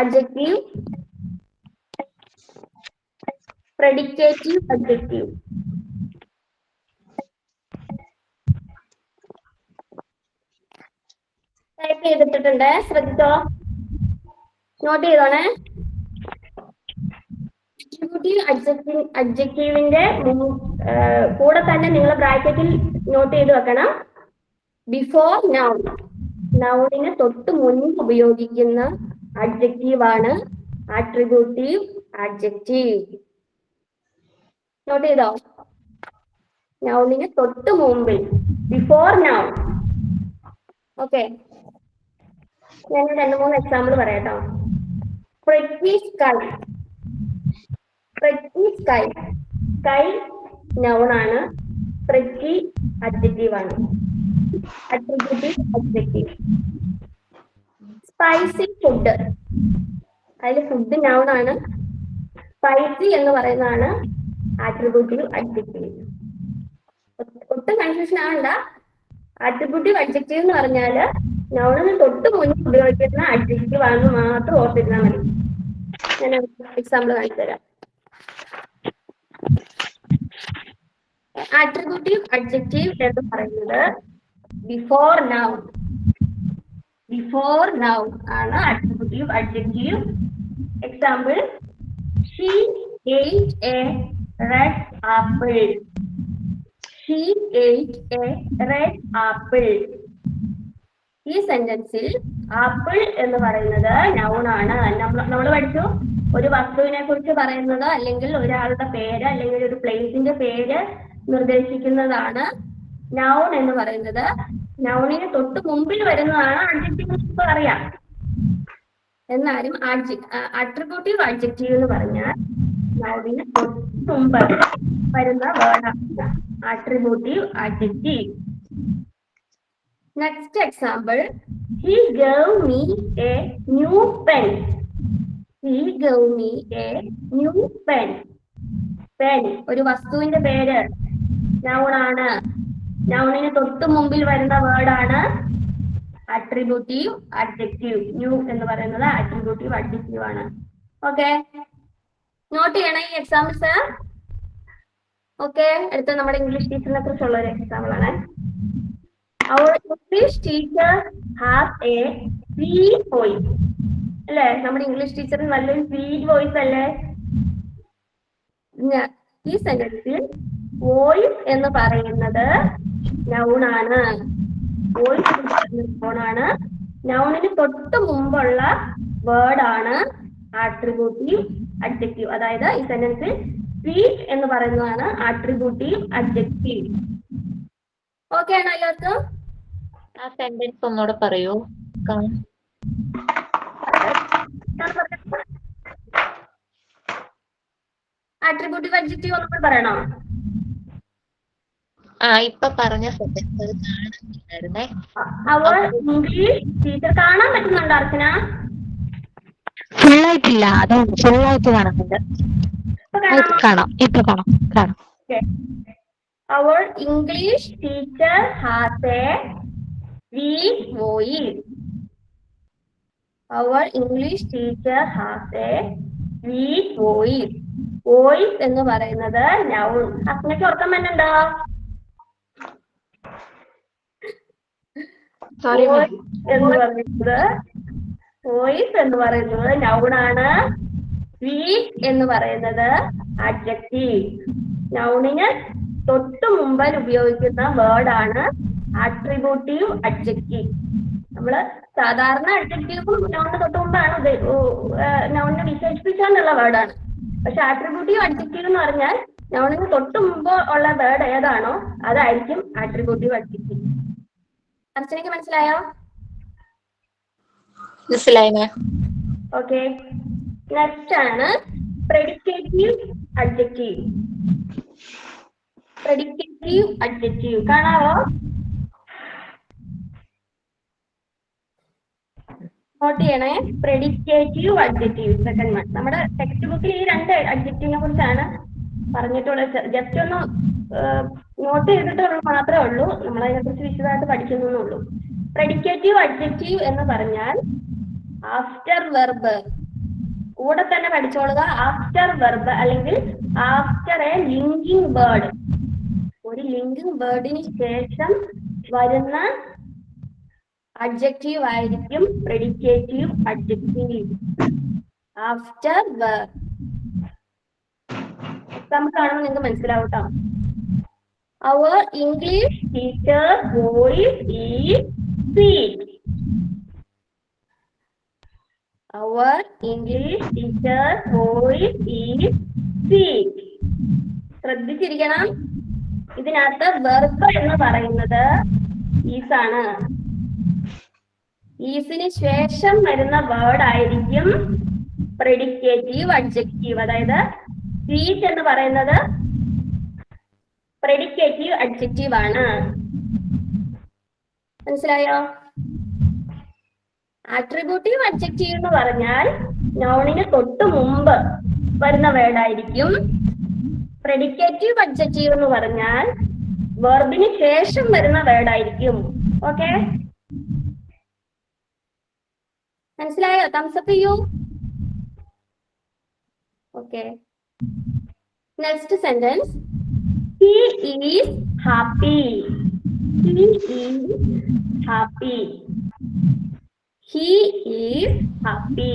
adjective, predicative adjective. Type ചെയ്തിട്ടുണ്ട്, ശ്രദ്ധിച്ചോ, നോട്ട് ചെയ്തോണേ. അഡ്ജക്റ്റീവിന്റെ കൂടെ തന്നെ നിങ്ങൾ ബ്രാക്കറ്റിൽ നോട്ട് ചെയ്ത് വെക്കണം ബിഫോർ നൗൺ. നൗണിന് തൊട്ട് മുൻപ് ഉപയോഗിക്കുന്ന അഡ്ജക്റ്റീവാണ് ആട്രിബ്യൂട്ടീവ് അഡ്ജക്റ്റീവ്. നോട്ട് ചെയ്തോ? നൗണിന് തൊട്ട് മുമ്പിൽ, ബിഫോർ നൗൺ. ഓക്കെ, ഞാൻ 2-3 എക്സാമ്പിൾ പറയാട്ടോ. pretty sky. pretty sky. sky noun ആണ്, pretty adjective ആണ്. attributive adjective. spicy food. അതിൽ ഫുഡ് noun ആണ്. spicy എന്ന് പറയുന്നതാണ് attributive adjective. ഒട്ടും കൺഫ്യൂഷൻ ആവണ്ട. attributive adjective എന്ന് പറഞ്ഞാല് നൗണിന് തൊട്ട് മുന്നിൽ ഉപയോഗിക്കുന്ന അഡ്ജക്റ്റീവ് ആണെന്ന് മാത്രം ഓർത്തിരുന്നാൽ മതി. ഞാൻ എക്സാമ്പിൾ കാണിച്ചു തരാം. ആട്രിബ്യൂട്ടീവ് അഡ്ജക്റ്റീവ് എന്ന് പറയുന്നത് ബിഫോർ നൗൺ. ബിഫോർ നൗൺ ആണ് attributive adjective. Example, she ate a red apple. She ate a red apple. ഈ സെന്റൻസിൽ ആപ്പിൾ എന്ന് പറയുന്നത് നൗൺ ആണ്. നമ്മൾ പഠിച്ചു, ഒരു വസ്തുവിനെ കുറിച്ച് പറയുന്നത് അല്ലെങ്കിൽ ഒരാളുടെ പേര് അല്ലെങ്കിൽ ഒരു പ്ലേസിന്റെ പേര് നിർദ്ദേശിക്കുന്നതാണ് നൗൺ എന്ന് പറയുന്നത്. നൗണിന് തൊട്ട് മുമ്പിൽ വരുന്നതാണ് അഡ്ജക്റ്റീവ് എന്ന് പറയാം. എന്നാലും അട്രിബ്യൂട്ടീവ് അഡ്ജക്റ്റീവ് എന്ന് പറഞ്ഞാൽ നൗണിന് തൊട്ട് മുമ്പ് വരുന്ന വേർഡാണ് അട്രിബ്യൂട്ടീവ് adjective. Next example, he gave me a new pen. He gave me a new pen. Pen ഒരു വസ്തുവിന്റെ പേര്, noun ആണ്. നൗണിന് തൊട്ട് മുമ്പിൽ വരുന്ന വേർഡാണ് അട്രിബ്യൂട്ടീവ് അഡ്ജക്റ്റീവ്. ന്യൂ എന്ന് പറയുന്നത് അട്രിബ്യൂട്ടീവ് അഡ്ജക്റ്റീവ് ആണ്. ഓക്കെ, നോട്ട് ചെയ്യണം ഈ എക്സാമ്പിൾസ്. ഓക്കെ, അടുത്ത നമ്മുടെ ഇംഗ്ലീഷ് ടീച്ചറിനെ കുറിച്ചുള്ള ഒരു എക്സാമ്പിൾ ആണ്. Our English teacher has a sweet voice. അല്ലേ, നമ്മുടെ ഇംഗ്ലീഷ് ടീച്ചറിന് നല്ലൊരു സ്വീറ്റ് വോയിസ് അല്ലേ? ഈ സെന്റൻസിൽ വോയിസ് എന്ന് പറയുന്നത് നൗൺ ആണ്. വോയിസ് എന്ന് പറയുന്നത് നൗൺ ആണ്. നൗണിന് തൊട്ട് മുമ്പുള്ള വേർഡ് ആണ് ആട്രിബ്യൂട്ടീവ് അഡ്ജക്റ്റീവ്. അതായത് ഈ സെന്റൻസിൽ സ്വീറ്റ് എന്ന് പറയുന്നതാണ് ആട്രിബ്യൂട്ടീവ് അഡ്ജക്റ്റീവ്. ഓക്കെ ആണോ എല്ലാവർക്കും? ആ സെന്റൻസ് ഒന്നുകൂടെ പറയൂ. ആട്രിബ്യൂട്ടീവ് അഡ്ജക്റ്റീവ് ഒന്നുകൂടെ പറയണോ? ഇപ്പൊ പറഞ്ഞ സെന്റൻസ് അത് കാണുന്നില്ലായിരുന്നേ. അവർ ഇംഗ്ലീഷ് ടീച്ചർ കാണാൻ പറ്റുന്നുണ്ടോ അർച്ചന? ഫുള്ളായിട്ടില്ല, അതുകൊണ്ട് ഫുള്ളായിട്ട് കാണുന്നുണ്ട്. കാണാം, ഇപ്പൊ കാണാം. Our English teacher has a weak voice. Our English teacher has a weak voice. Voice എന്ന് പറയുന്നത് noun. അച്ഛനൊക്കെ ഓർക്കാൻ പറ്റുന്നുണ്ടോ? Voice എന്ന് പറയുന്നത് noun ആണ്. weak എന്ന് പറയുന്നത് adjective. നൗണിന് തൊട്ട് മുമ്പിൽ ഉപയോഗിക്കുന്ന വേർഡ് ആണ് ആട്രിബ്യൂട്ടീവ് അഡ്ജക്റ്റീവ്. നമ്മള് സാധാരണ അഡ്ജക്റ്റീവ് നൗണിന് തൊട്ട് മുമ്പാണ് നൗണിനെ വിശേഷിപ്പിക്കാനുള്ള വേർഡാണ്. പക്ഷെ ആട്രിബ്യൂട്ടീവ് അഡ്ജക്റ്റീവ് എന്ന് പറഞ്ഞാൽ നൗണിന് തൊട്ട് മുമ്പ് ഉള്ള വേർഡ് ഏതാണോ അതായിരിക്കും ആട്രിബ്യൂട്ടീവ് അഡ്ജക്റ്റീവ്. അർച്ചനയ്ക്ക് മനസ്സിലായോ? മനസ്സിലായി മാം. ഓക്കെ, നെക്സ്റ്റ് ആണ് പ്രെഡിക്കേറ്റീവ് അഡ്ജക്റ്റീവ്. പ്രെഡിക്കേറ്റീവ് അഡ്ജക്റ്റീവ് കാണാവോ? നോട്ട് ചെയ്യണേ. Predicative adjective second one. നമ്മുടെ ടെക്സ്റ്റ് ബുക്കിൽ ഈ രണ്ട് അഡ്ജക്റ്റീവിനെ കുറിച്ചാണ് പറഞ്ഞിട്ടുള്ളത്. ജസ്റ്റ് ഒന്ന് നോട്ട് ചെയ്തിട്ടുള്ള മാത്രമേ ഉള്ളൂ, നമ്മൾ അതിനെ കുറിച്ച് വിശദമായിട്ട് പഠിക്കുന്നുള്ളൂ. പ്രെഡിക്കേറ്റീവ് അഡ്ജക്റ്റീവ് എന്ന് പറഞ്ഞാൽ ആഫ്റ്റർ വെർബ്, കൂടെ തന്നെ പഠിച്ചോളുക. ആഫ്റ്റർ വെർബ് അല്ലെങ്കിൽ ആഫ്റ്റർ എ ലിങ്കിങ് വേർഡ്, ഒരു ലിങ്കിങ് വേർഡിന് ശേഷം വരുന്ന അഡ്ജക്റ്റീവ് ആയിരിക്കും പ്രെഡിക്കേറ്റീവ് അഡ്ജക്റ്റീവ്. ആഫ്റ്റർ വെർബ് നമുക്ക് കാണുമ്പോൾ നിങ്ങൾക്ക് മനസ്സിലാവും കേട്ടോ. Our English teacher voice is sweet. Our English teacher voice is sweet. ശ്രദ്ധിച്ചിരിക്കണം, ഇതിനകത്ത് വെർബ് എന്ന് പറയുന്നത് ഈസ് ആണ്. ഈസിന് ശേഷം വരുന്ന വേർഡ് ആയിരിക്കും പ്രെഡിക്കേറ്റീവ് അഡ്ജക്റ്റീവ്. അതായത് സ്വീറ്റ് എന്ന് പറയുന്നത് പ്രെഡിക്കേറ്റീവ് അഡ്ജക്റ്റീവ് ആണ്. മനസ്സിലായോ? ആട്രിബ്യൂട്ടീവ് അഡ്ജക്റ്റീവ് എന്ന് പറഞ്ഞാൽ നൗണിന് തൊട്ട് മുമ്പ് വരുന്ന വേർഡ് ആയിരിക്കും. പ്രെഡിക്കേറ്റീവ് അഡ്ജക്റ്റീവ് എന്ന് പറഞ്ഞാൽ വെർബിന് ശേഷം വരുന്ന വേർഡ് ആയിരിക്കും. ഓക്കെ, മനസ്സിലായോ? തംസ് അപ്പ് ചെയ്യൂ. Okay, next sentence. He is happy. He is happy. He is happy.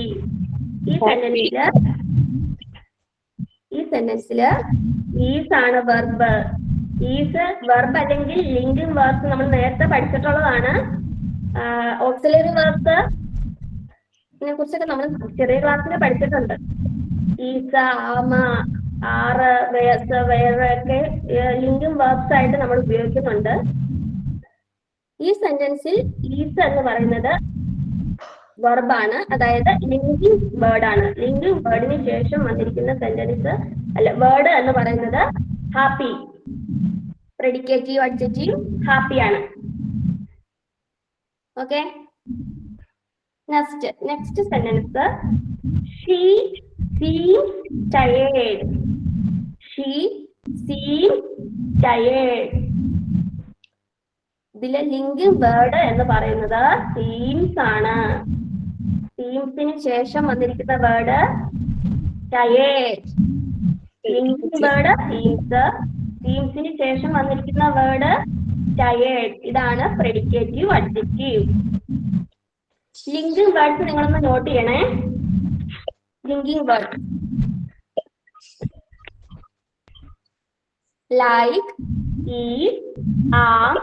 ഈ സെന്റൻസില് ഈസ് ആണ് വെർബ്. ഈസ് വെർബ് അല്ലെങ്കിൽ ലിങ്കിങ് വേർബ്സ് നമ്മൾ നേരത്തെ പഠിച്ചിട്ടുള്ളതാണ്. ഓക്സിലറി വേർബ്സ് ഇതിനെ കുറിച്ചൊക്കെ നമ്മൾ ചെറിയ ക്ലാസ്സിൽ പഠിച്ചിട്ടുണ്ട്. ഈസ, ആമ, ആറ്, വേസ്, വേറെ ഒക്കെ ലിങ്കിങ് വേർബ്സ് ആയിട്ട് നമ്മൾ ഉപയോഗിക്കുന്നുണ്ട്. ഈ സെന്റൻസിൽ ഈസ് എന്ന് പറയുന്നത് വെർബാണ്, അതായത് ലിങ്കിങ് വേർഡ് ആണ്. ലിങ്കിങ് വേർഡിന് ശേഷം വന്നിരിക്കുന്ന സെന്റൻസ് അല്ല വേർഡ് എന്ന് പറയുന്നത് ഹാപ്പി. പ്രെഡിക്കേറ്റീവ് അഡ്ജക്റ്റീവ് ഹാപ്പി ആണ്. Okay, next sentence. She seems tired. She seems tired. ഇതിലെ ലിങ്കിങ് വേർഡ് എന്ന് പറയുന്നത് സീംസ് ആണ്. സീംസിന് ശേഷം വന്നിരിക്കുന്ന word tired. Linking word seems, സീംസിന് ശേഷം വന്നിരിക്കുന്ന വേർഡ് ടയേർഡ്. ഇതാണ് പ്രെഡിക്കേറ്റീവ് അഡ്ജക്റ്റീവ്. ലിങ്കിങ് വേർഡ്സ് നിങ്ങളൊന്ന് നോട്ട് ചെയ്യണേ. Linking word like, is, are,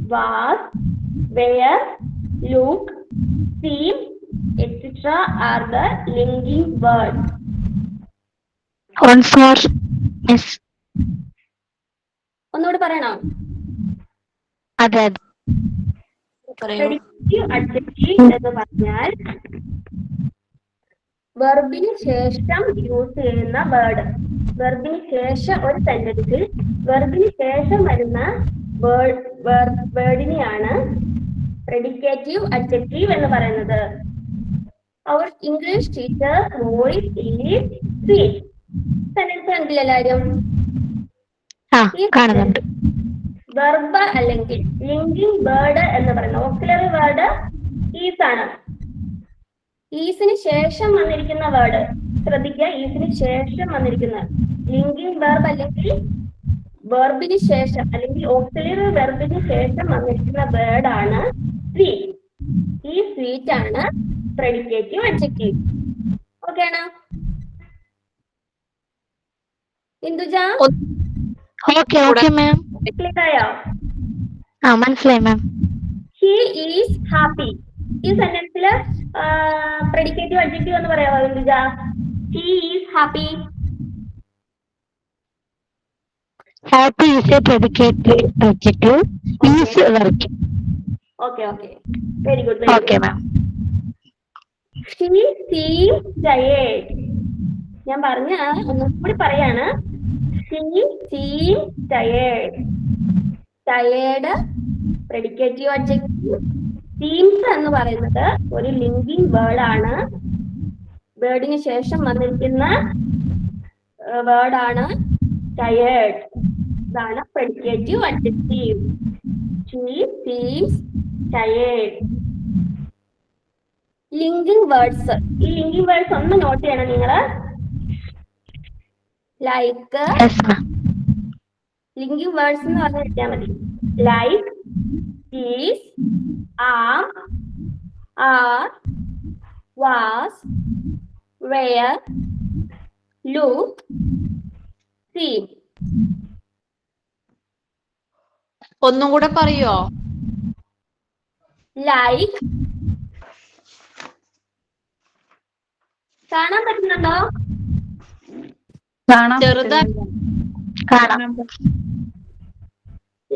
was, were, look, seem, etc. are the linking words. Once more, miss. ഒന്നുകൂടി പറയണോ? അതെ അതെ പറയൂ. Predictive adjective എന്ന് പറഞ്ഞാൽ വെർബിന് ശേഷം യൂസ് ചെയ്യുന്ന വേർഡ്. വെർബിന് ശേഷം ഒരു സെന്റൻസിൽ വെർബിന് ശേഷം വരുന്ന വേർഡിനെയാണ് പ്രെഡിക്കേറ്റീവ് അഡ്ജക്റ്റീവ് എന്ന് പറയുന്നത്. അവർ English teacher voice is sweet. Sentence കണ്ടില്ല എല്ലാവരും? കാണുന്നുണ്ട്. വെർബ് അല്ലെങ്കിൽ ലിങ്കിങ് വേർഡ് എന്ന് പറയുന്ന ഓക്സിലറി വേർഡ് ഈസ് ആണ്. ഈസിന് ശേഷം വന്നിരിക്കുന്ന വേർഡ് ശ്രദ്ധിക്കുക. ഈസിന് ശേഷം വന്നിരിക്കുന്ന ലിങ്കിങ് വെർബ് അല്ലെങ്കിൽ വെർബിന് ശേഷം അല്ലെങ്കിൽ ഓക്സിലറി വെർബിന് ശേഷം വന്നിരിക്കുന്ന വേർഡ് ആണ് സ്വീറ്റ്. ഈ സ്വീറ്റ് ആണ് പ്രെഡിക്കേറ്റീവ് അഡ്ജക്റ്റീവ്. ഓക്കെ ആണോ? Induja okay okay ma'am. Clear ആയോ? മനസ്സിലായി മാം. He is happy. ഈ സെന്റൻസിൽ പ്രെഡിക്കേറ്റീവ് അഡ്ജക്റ്റീവ് എന്ന് പറയാമോ Induja? He is happy. Happy is a predicative adjective. Is working. Okay. Very good. Okay ma'am. She seems tired. ഞാൻ പറഞ്ഞ ഒന്നും കൂടി പറയാണ്. She seems tired. Tired predicative adjective. Seems എന്ന് പറയുന്നത് ഒരു ലിങ്കിങ് വേർഡ് ആണ്. വേർഡിന് ശേഷം വന്നിരിക്കുന്ന വേർഡ് ആണ് tired. ഇതാണ് predicative adjective. She seems tired. Linking words. ഈ ലിങ്കിങ് വേർഡ്സ് ഒന്ന് നോട്ട് ചെയ്യണം നിങ്ങള്. ലൈക്ക് ലിങ്കിങ് വേർഡ്സ് എന്ന് പറഞ്ഞ് വെച്ചാൽ മതി. Like, is, are, was, were, look, seem. ഒന്നും കൂടെ പറയോ? ലൈക്ക് കാണാൻ പറ്റുന്നുണ്ടോ? ചെറുതായി കാണാം.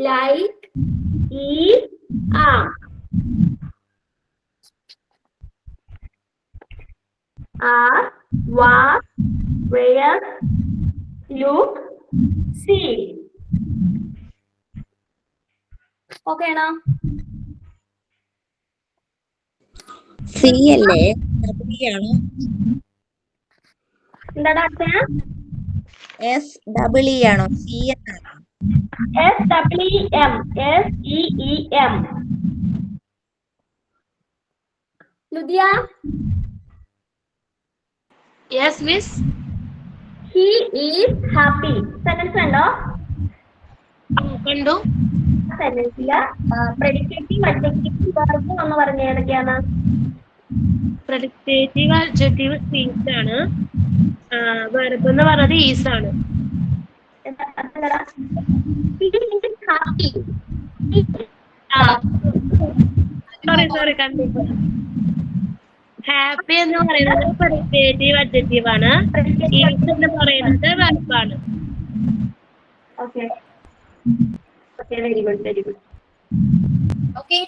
Like, is, are, was, were, look, see. Okay ആണോ? സി അല്ലേ? ആണോ? എന്താടാ അച്ഛാ? SEE ആണോ? സി എന്നാണോ? SEEM. SEEM. Ludiya, yes miss. he is happy. Sentence കണ്ടോ? കണ്ടു. സെന്റൻസില് പ്രെഡിക്കേറ്റീവ് അഡ്ജക്റ്റീവ് വെർബ് എന്ന് പറഞ്ഞ ഏതൊക്കെയാണ്? പ്രെഡിക്കേറ്റീവ് അഡ്ജക്റ്റീവ് സ്പീച്ച് ആണ്. വെർബ് എന്ന് പറയുന്നത് ഈസ് ആണ്. സോറി കണ്ടിപ്പോ. ഹാപ്പി എന്ന് പറയുന്നത് പ്രെഡിക്കേറ്റീവ് അഡ്ജക്റ്റീവ് ആണ്. ഈസ് എന്ന് പറയുന്നത് വെർബ് ആണ്. Okay, very good. Okay,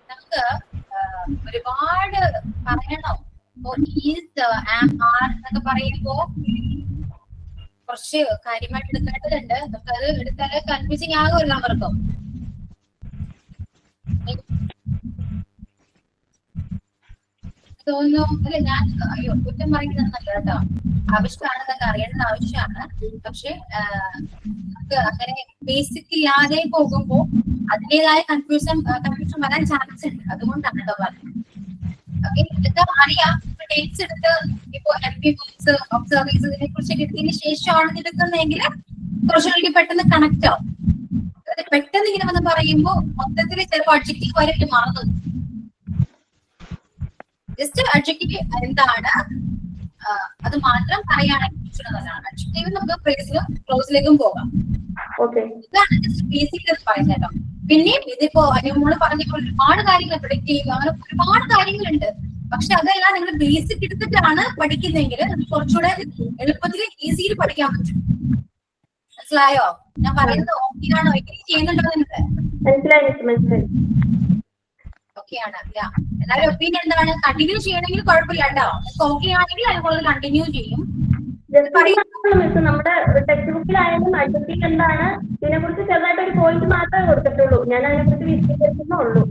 നമുക്ക് ഒരുപാട് പറയണോ? ഈസ്, ആം, ആർ എന്നൊക്കെ പറയുമ്പോ കുറച്ച് കാര്യമായിട്ട് എടുക്കേണ്ടതുണ്ട്. നമുക്ക് അത് എടുത്താല് കൺഫ്യൂസിങ് ആകുമല്ലോ അവർക്കും. തോന്നുന്നു അല്ലെ? ഞാൻ കുറ്റം പറയുന്നതെന്നല്ല കേട്ടോ, ആവശ്യമാണെന്നൊക്കെ അറിയേണ്ടത് ആവശ്യമാണ്. പക്ഷെ നമുക്ക് അങ്ങനെ ബേസിക് ഇല്ലാതെ പോകുമ്പോ അതിൻ്റെതായ കൺഫ്യൂഷൻ വരാൻ ചാൻസ് ഉണ്ട്. അതുകൊണ്ടാണ് കേട്ടോ പറഞ്ഞത്. ഓക്കെ, ഇതൊക്കെ അറിയാം. ടെക്സ്റ്റ് എടുത്ത് ഇപ്പൊ MP ബുക്സ് ഒബ്സർവേഴ്സ് ഇതിനെ കുറിച്ച് എടുത്തതിന് ശേഷമാണ് എടുക്കുന്നതെങ്കിൽ കുറച്ചുകൂടി പെട്ടെന്ന് കണക്ട് ആവും. പെട്ടെന്ന് ഇങ്ങനെ വന്ന് പറയുമ്പോ മൊത്തത്തിൽ ചിലപ്പോൾ ഒബ്ജക്റ്റീവ് വരെ മറന്നു. ജസ്റ്റ് അഡ്ജക്റ്റീവ് എന്താണ് അത് മാത്രം പറയുകയാണെങ്കിൽ നല്ലതാണ്. അഡ്ജക്റ്റീവ് നമുക്ക് ഫ്രേസിലും ക്ലോസിലേക്കും പോകാം. ഓക്കെ. ഇതാണ് ജസ്റ്റ് ബേസിക് എന്ന് പറയുന്നത് കേട്ടോ. പിന്നെയും ഇതിപ്പോ നമ്മള് പറഞ്ഞ ഒരുപാട് കാര്യങ്ങൾ പ്രിഡിക്റ്റ് ചെയ്യുക, അങ്ങനെ ഒരുപാട് കാര്യങ്ങളുണ്ട്. പക്ഷെ അതെല്ലാം നിങ്ങൾ ബേസിക് എടുത്തിട്ടാണ് പഠിക്കുന്നതെങ്കിൽ കുറച്ചുകൂടെ എളുപ്പത്തിൽ ഈസിയിൽ പഠിക്കാൻ പറ്റും. മനസ്സിലായോ? ഞാൻ പറയുന്നത് ഓക്കെ ആണോ? എങ്ങനെ ചെയ്യുന്നുണ്ടോ നിങ്ങൾക്ക്? മനസ്സിലായി. ഓക്കെ ആണ്. എല്ലാവരും ഒപ്പീനിയൻ എന്താണ്? കണ്ടിന്യൂ ചെയ്യണമെങ്കിൽ കുഴപ്പമില്ല കേട്ടോ. ഓക്കെ ആണെങ്കിൽ അതുപോലെ കണ്ടിന്യൂ ചെയ്യും. മിസ് നമ്മുടെ ടെക്സ്റ്റ് ബുക്കിലായാലും അഡ്ജക്റ്റീവ് എന്താണ് ഇതിനെ കുറിച്ച് ചെറുതായിട്ട് ഒരു പോയിന്റ് മാത്രമേ കൊടുത്തിട്ടുള്ളൂ. ഞാൻ അതിനെ കുറിച്ച് വിശദീകരിക്കുന്നുള്ളൂ.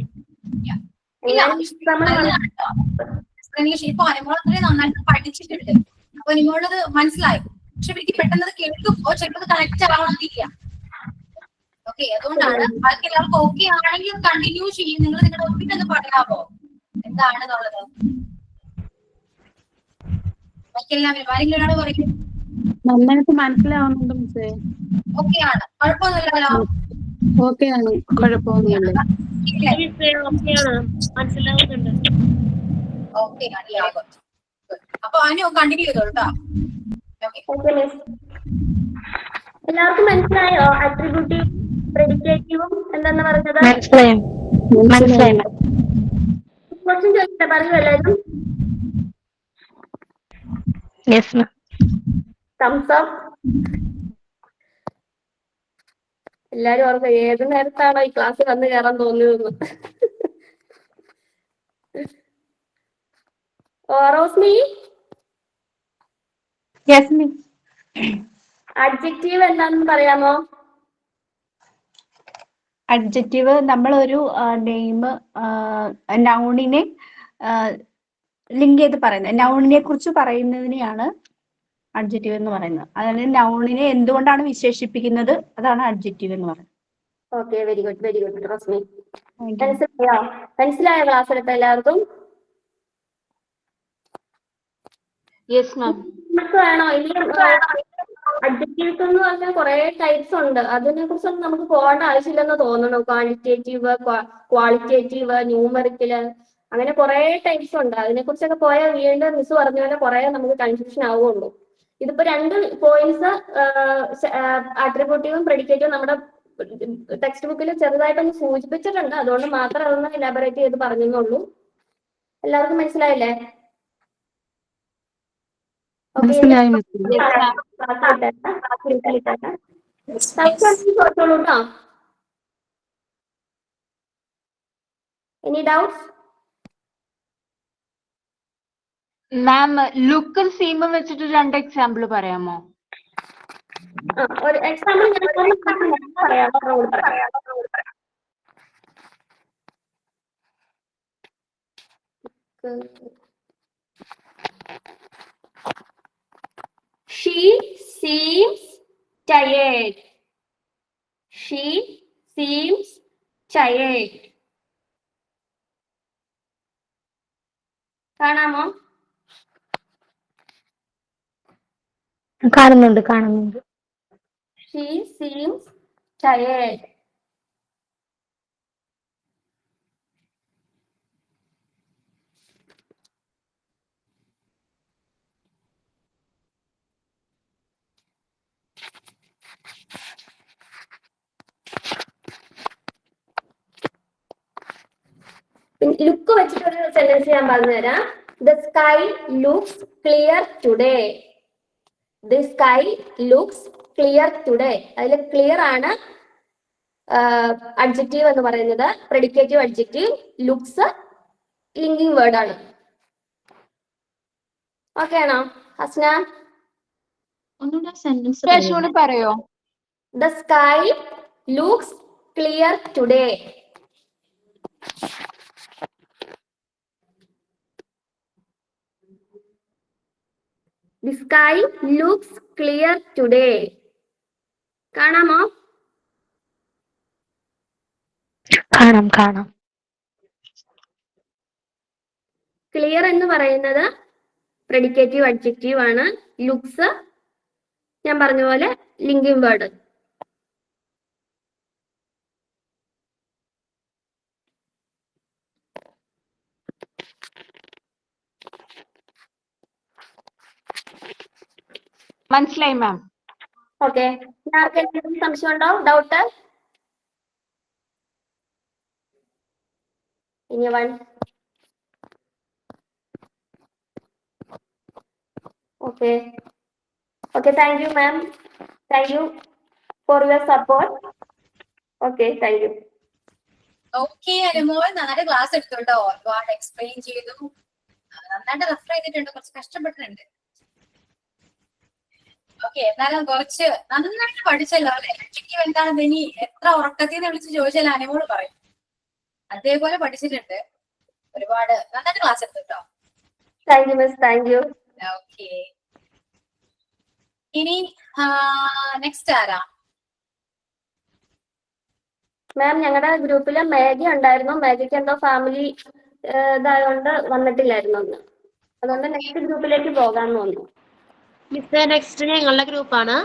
ഇപ്പൊ അനുമോൾ അത്രയും നന്നായിട്ട് പഠിച്ചിട്ടുണ്ട്. അപ്പൊ നിങ്ങളത് മനസ്സിലായി. പക്ഷെ എനിക്ക് പെട്ടെന്ന് കേൾക്കുമ്പോ ചിലപ്പോൾ കണക്ട് ആവണമെന്നില്ല. ഓക്കെ, അതുകൊണ്ടാണ് ബാക്കി എല്ലാവർക്കും ഓക്കെ ആണെങ്കിൽ കണ്ടിന്യൂ ചെയ്യും. നിങ്ങൾ നിങ്ങളുടെ ഒപ്പിട്ടൊന്ന് പറയാമോ എന്താണെന്നുള്ളത്? ബാക്കി എല്ലാവരും ആരെങ്കിലും ഒരാൾ പറയും. നന്നായിട്ട് മനസ്സിലാവുന്നുണ്ട് മിസ്സേ. ഓക്കെ ആണ്, കുഴപ്പമൊന്നുമില്ലല്ലോ. ഓക്കെ ആണ്, കുഴപ്പമൊന്നുമില്ല. മനസ്സിലാവുന്നുണ്ട്. ഓക്കെ ആണ്. അപ്പൊ അനു കണ്ടിന്യൂ ചെയ്തോളൂ കേട്ടോ. Okay miss. എല്ലാവർക്കും മനസ്സിലായോ? അട്രിബ്യൂട്ടീവ് പ്രെഡിക്കേറ്റീവും എന്താന്ന് പറഞ്ഞത്? മനസ്സിലായി. ക്വസ്റ്റ്യൻ ചോദിക്കട്ടെ, പറയൂ എല്ലാവരും. Yes ma'am. Thumbs up. എല്ലാരും ഓർക്കുക ഏത് നേരത്താണോ ഈ ക്ലാസ് വന്ന് കയറാൻ തോന്നിയതെന്ന്. റോസ്മി, അഡ്ജക്റ്റീവ് എന്താണെന്ന് പറയാമോ? അഡ്ജക്റ്റീവ് നമ്മളൊരു നെയിം നൗണിനെ ലിങ്ക് ചെയ്ത് പറയുന്നത്, നൗണിനെ കുറിച്ച് പറയുന്നതിനെയാണ് അഡ്ജക്റ്റീവ് എന്ന് പറയുന്നത്. അതായത് നൗണിനെ എന്തുകൊണ്ടാണ് വിശേഷിപ്പിക്കുന്നത്, അതാണ് അഡ്ജക്റ്റീവ് എന്ന് പറയുന്നത്. Okay, very good Rosmi. മനസ്സിലായോ ക്ലാസ് എടുത്ത എല്ലാവർക്കും? Yes ma'am. വേണോ? ഇനി അഡ്ജക്റ്റീവ്സ് എന്ന് പറഞ്ഞാൽ കുറെ ടൈപ്സ് ഉണ്ട്. അതിനെ കുറിച്ചൊന്നും നമുക്ക് പോകേണ്ട ആവശ്യമില്ലെന്ന് തോന്നുന്നു. ക്വാണ്ടിറ്റേറ്റീവ്, ക്വാളിറ്റേറ്റീവ്, ന്യൂമറിക്കല്, അങ്ങനെ കുറെ ടൈപ്സ് ഉണ്ട്. അതിനെ കുറിച്ചൊക്കെ പോയാൽ വീണ്ടും മിസ് പറഞ്ഞ പോലെ കുറെ നമുക്ക് കൺഫ്യൂഷൻ ആവുള്ളൂ. ഇതിപ്പോ രണ്ട് പോയിന്റ്സ് അട്രിബ്യൂട്ടീവും പ്രെഡിക്കേറ്റീവും നമ്മുടെ ടെക്സ്റ്റ് ബുക്കിൽ ചെറുതായിട്ടൊന്ന് സൂചിപ്പിച്ചിട്ടുണ്ട്. അതുകൊണ്ട് മാത്രം അതൊന്ന് എലാബറേറ്റ് ചെയ്ത് പറഞ്ഞെന്നുള്ളൂ. എല്ലാവർക്കും മനസ്സിലായില്ലേ? Any doubts? മാം, ലുക്കും സീമും വെച്ചിട്ട് 2 എക്സാമ്പിൾ പറയാമോ? ഒരു എക്സാമ്പിൾ പറയാം. She seems tired. She seems tired. കാണാമോ? കാണുന്നുണ്ട്. She seems tired. ലുക്ക് വെച്ചിട്ടൊരു സെന്റൻസ് ഞാൻ പറഞ്ഞുതരാം. The sky looks clear today. The sky looks clear today. അതിൽ ക്ലിയർ ആണ് അഡ്ജക്റ്റീവ് എന്ന് പറയുന്നത്. പ്രെഡിക്കേറ്റീവ് അഡ്ജക്റ്റീവ്. ലുക്സ് ലിങ്കിങ് വേർഡ് ആണ്. ഓക്കെ ആണോ ഹസ്ന? പറയോ? The sky looks clear today. The sky looks clear today. കാണാമോ? കാണാം. ക്ലിയർ എന്ന് പറയുന്നത് പ്രെഡിക്കേറ്റീവ് അഡ്ജക്റ്റീവ് ആണ്. ലുക്സ് ഞാൻ പറഞ്ഞ പോലെ ലിങ്കിങ് വേർഡ്. മനസ്സിലായി മാം. ഓക്കെ, ആർക്കെന്തെങ്കിലും സംശയമുണ്ടോ, doubt? Anyone? Okay. Okay, thank you, ma'am. Thank you for your support. Okay, thank you. Okay Anumol, നന്നായിട്ട് ക്ലാസ് എടുത്തു കേട്ടോ. ഒരുപാട് എക്സ്പ്ലെയിൻ ചെയ്തു, നന്നായിട്ട് റെഫർ ചെയ്തിട്ടുണ്ട്, കുറച്ച് കഷ്ടപ്പെട്ടിട്ടുണ്ട്. ഓക്കെ, എന്നാലും കുറച്ച് നന്നായിട്ട് പഠിച്ചല്ലോ അല്ലെ? അഡ്ജക്റ്റീവ് എന്താണെന്ന് ഇനി എത്ര ഉറക്കത്തിൽ നിന്ന് വിളിച്ച് ചോദിച്ചാൽ അനുമോൾ പറയും. അതേപോലെ പഠിച്ചിട്ടുണ്ട്, ഒരുപാട് നന്നായിട്ട് ക്ലാസ് എടുത്തു കേട്ടോ. Thank you, miss. Thank you. Okay, ഇനി നെക്സ്റ്റ് ആരാ? മാം, ഞങ്ങളുടെ ഗ്രൂപ്പില് മേഘ ഉണ്ടായിരുന്നു. മേഘയ്ക്ക് എന്തോ ഫാമിലി ഇതായതുകൊണ്ട് വന്നിട്ടില്ലായിരുന്നു ഒന്ന്. അതുകൊണ്ട് നെക്സ്റ്റ് ഗ്രൂപ്പിലേക്ക് പോകാന്ന് തോന്നുന്നു. മിസ് നെക്സ്റ്റ് ഞങ്ങളുടെ ഗ്രൂപ്പാണ്.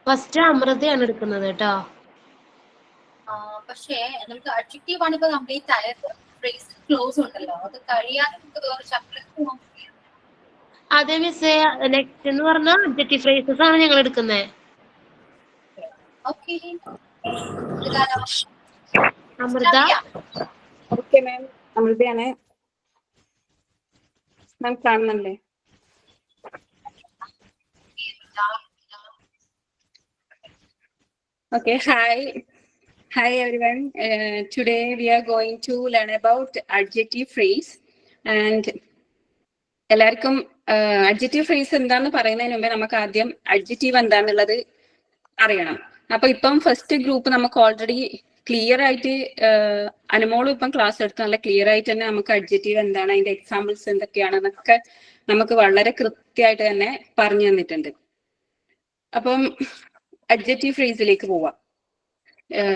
ഫസ്റ്റ് അമൃതയാണ് എടുക്കുന്നത് കേട്ടോ. പക്ഷേ നമുക്ക് അഡ്ജക്റ്റീവ് ആണ് ഇപ്പൊ കംപ്ലീറ്റ് ആയത്. ഫ്രേസ് ക്ലോസ് ഉണ്ടല്ലോ, അത് കഴിയാതെ നമുക്ക് വേറെ ചാപ്റ്ററിലേക്ക് പോകാൻ പറ്റില്ല. അതെ മിസ്, നെക്സ്റ്റ് എന്ന് പറഞ്ഞാൽ അഡ്ജക്റ്റീവ് ഫ്രേസസ് ആണ് ഞങ്ങൾ എടുക്കുന്നത്. Okay, Amrita. Okay ma'am, അമൃതയാണ് ma'am. കാണുന്നുണ്ടേ? Okay, hi everyone. Today we are going to learn about adjective phrase. And എല്ലാവർക്കും adjective phrase എന്താന്ന് പറയുന്നതിന് മുമ്പേ നമുക്ക് ആദ്യം adjective എന്താന്നുള്ളത് അറിയണം. അപ്പൊ ഇപ്പം ഫസ്റ്റ് ഗ്രൂപ്പ് നമുക്ക് ഓൾറെഡി ക്ലിയർ ആയിട്ട് അനുമോളും ഇപ്പം ക്ലാസ് എടുത്ത് നല്ല ക്ലിയർ ആയിട്ട് തന്നെ നമുക്ക് adjective എന്താണ്, അതിന്റെ എക്സാമ്പിൾസ് എന്തൊക്കെയാണെന്നൊക്കെ നമുക്ക് വളരെ കൃത്യമായിട്ട് തന്നെ പറഞ്ഞു തന്നിട്ടുണ്ട്. അപ്പം അഡ്ജക്റ്റീവ് ഫ്രേസിലേക്ക് പോവാം.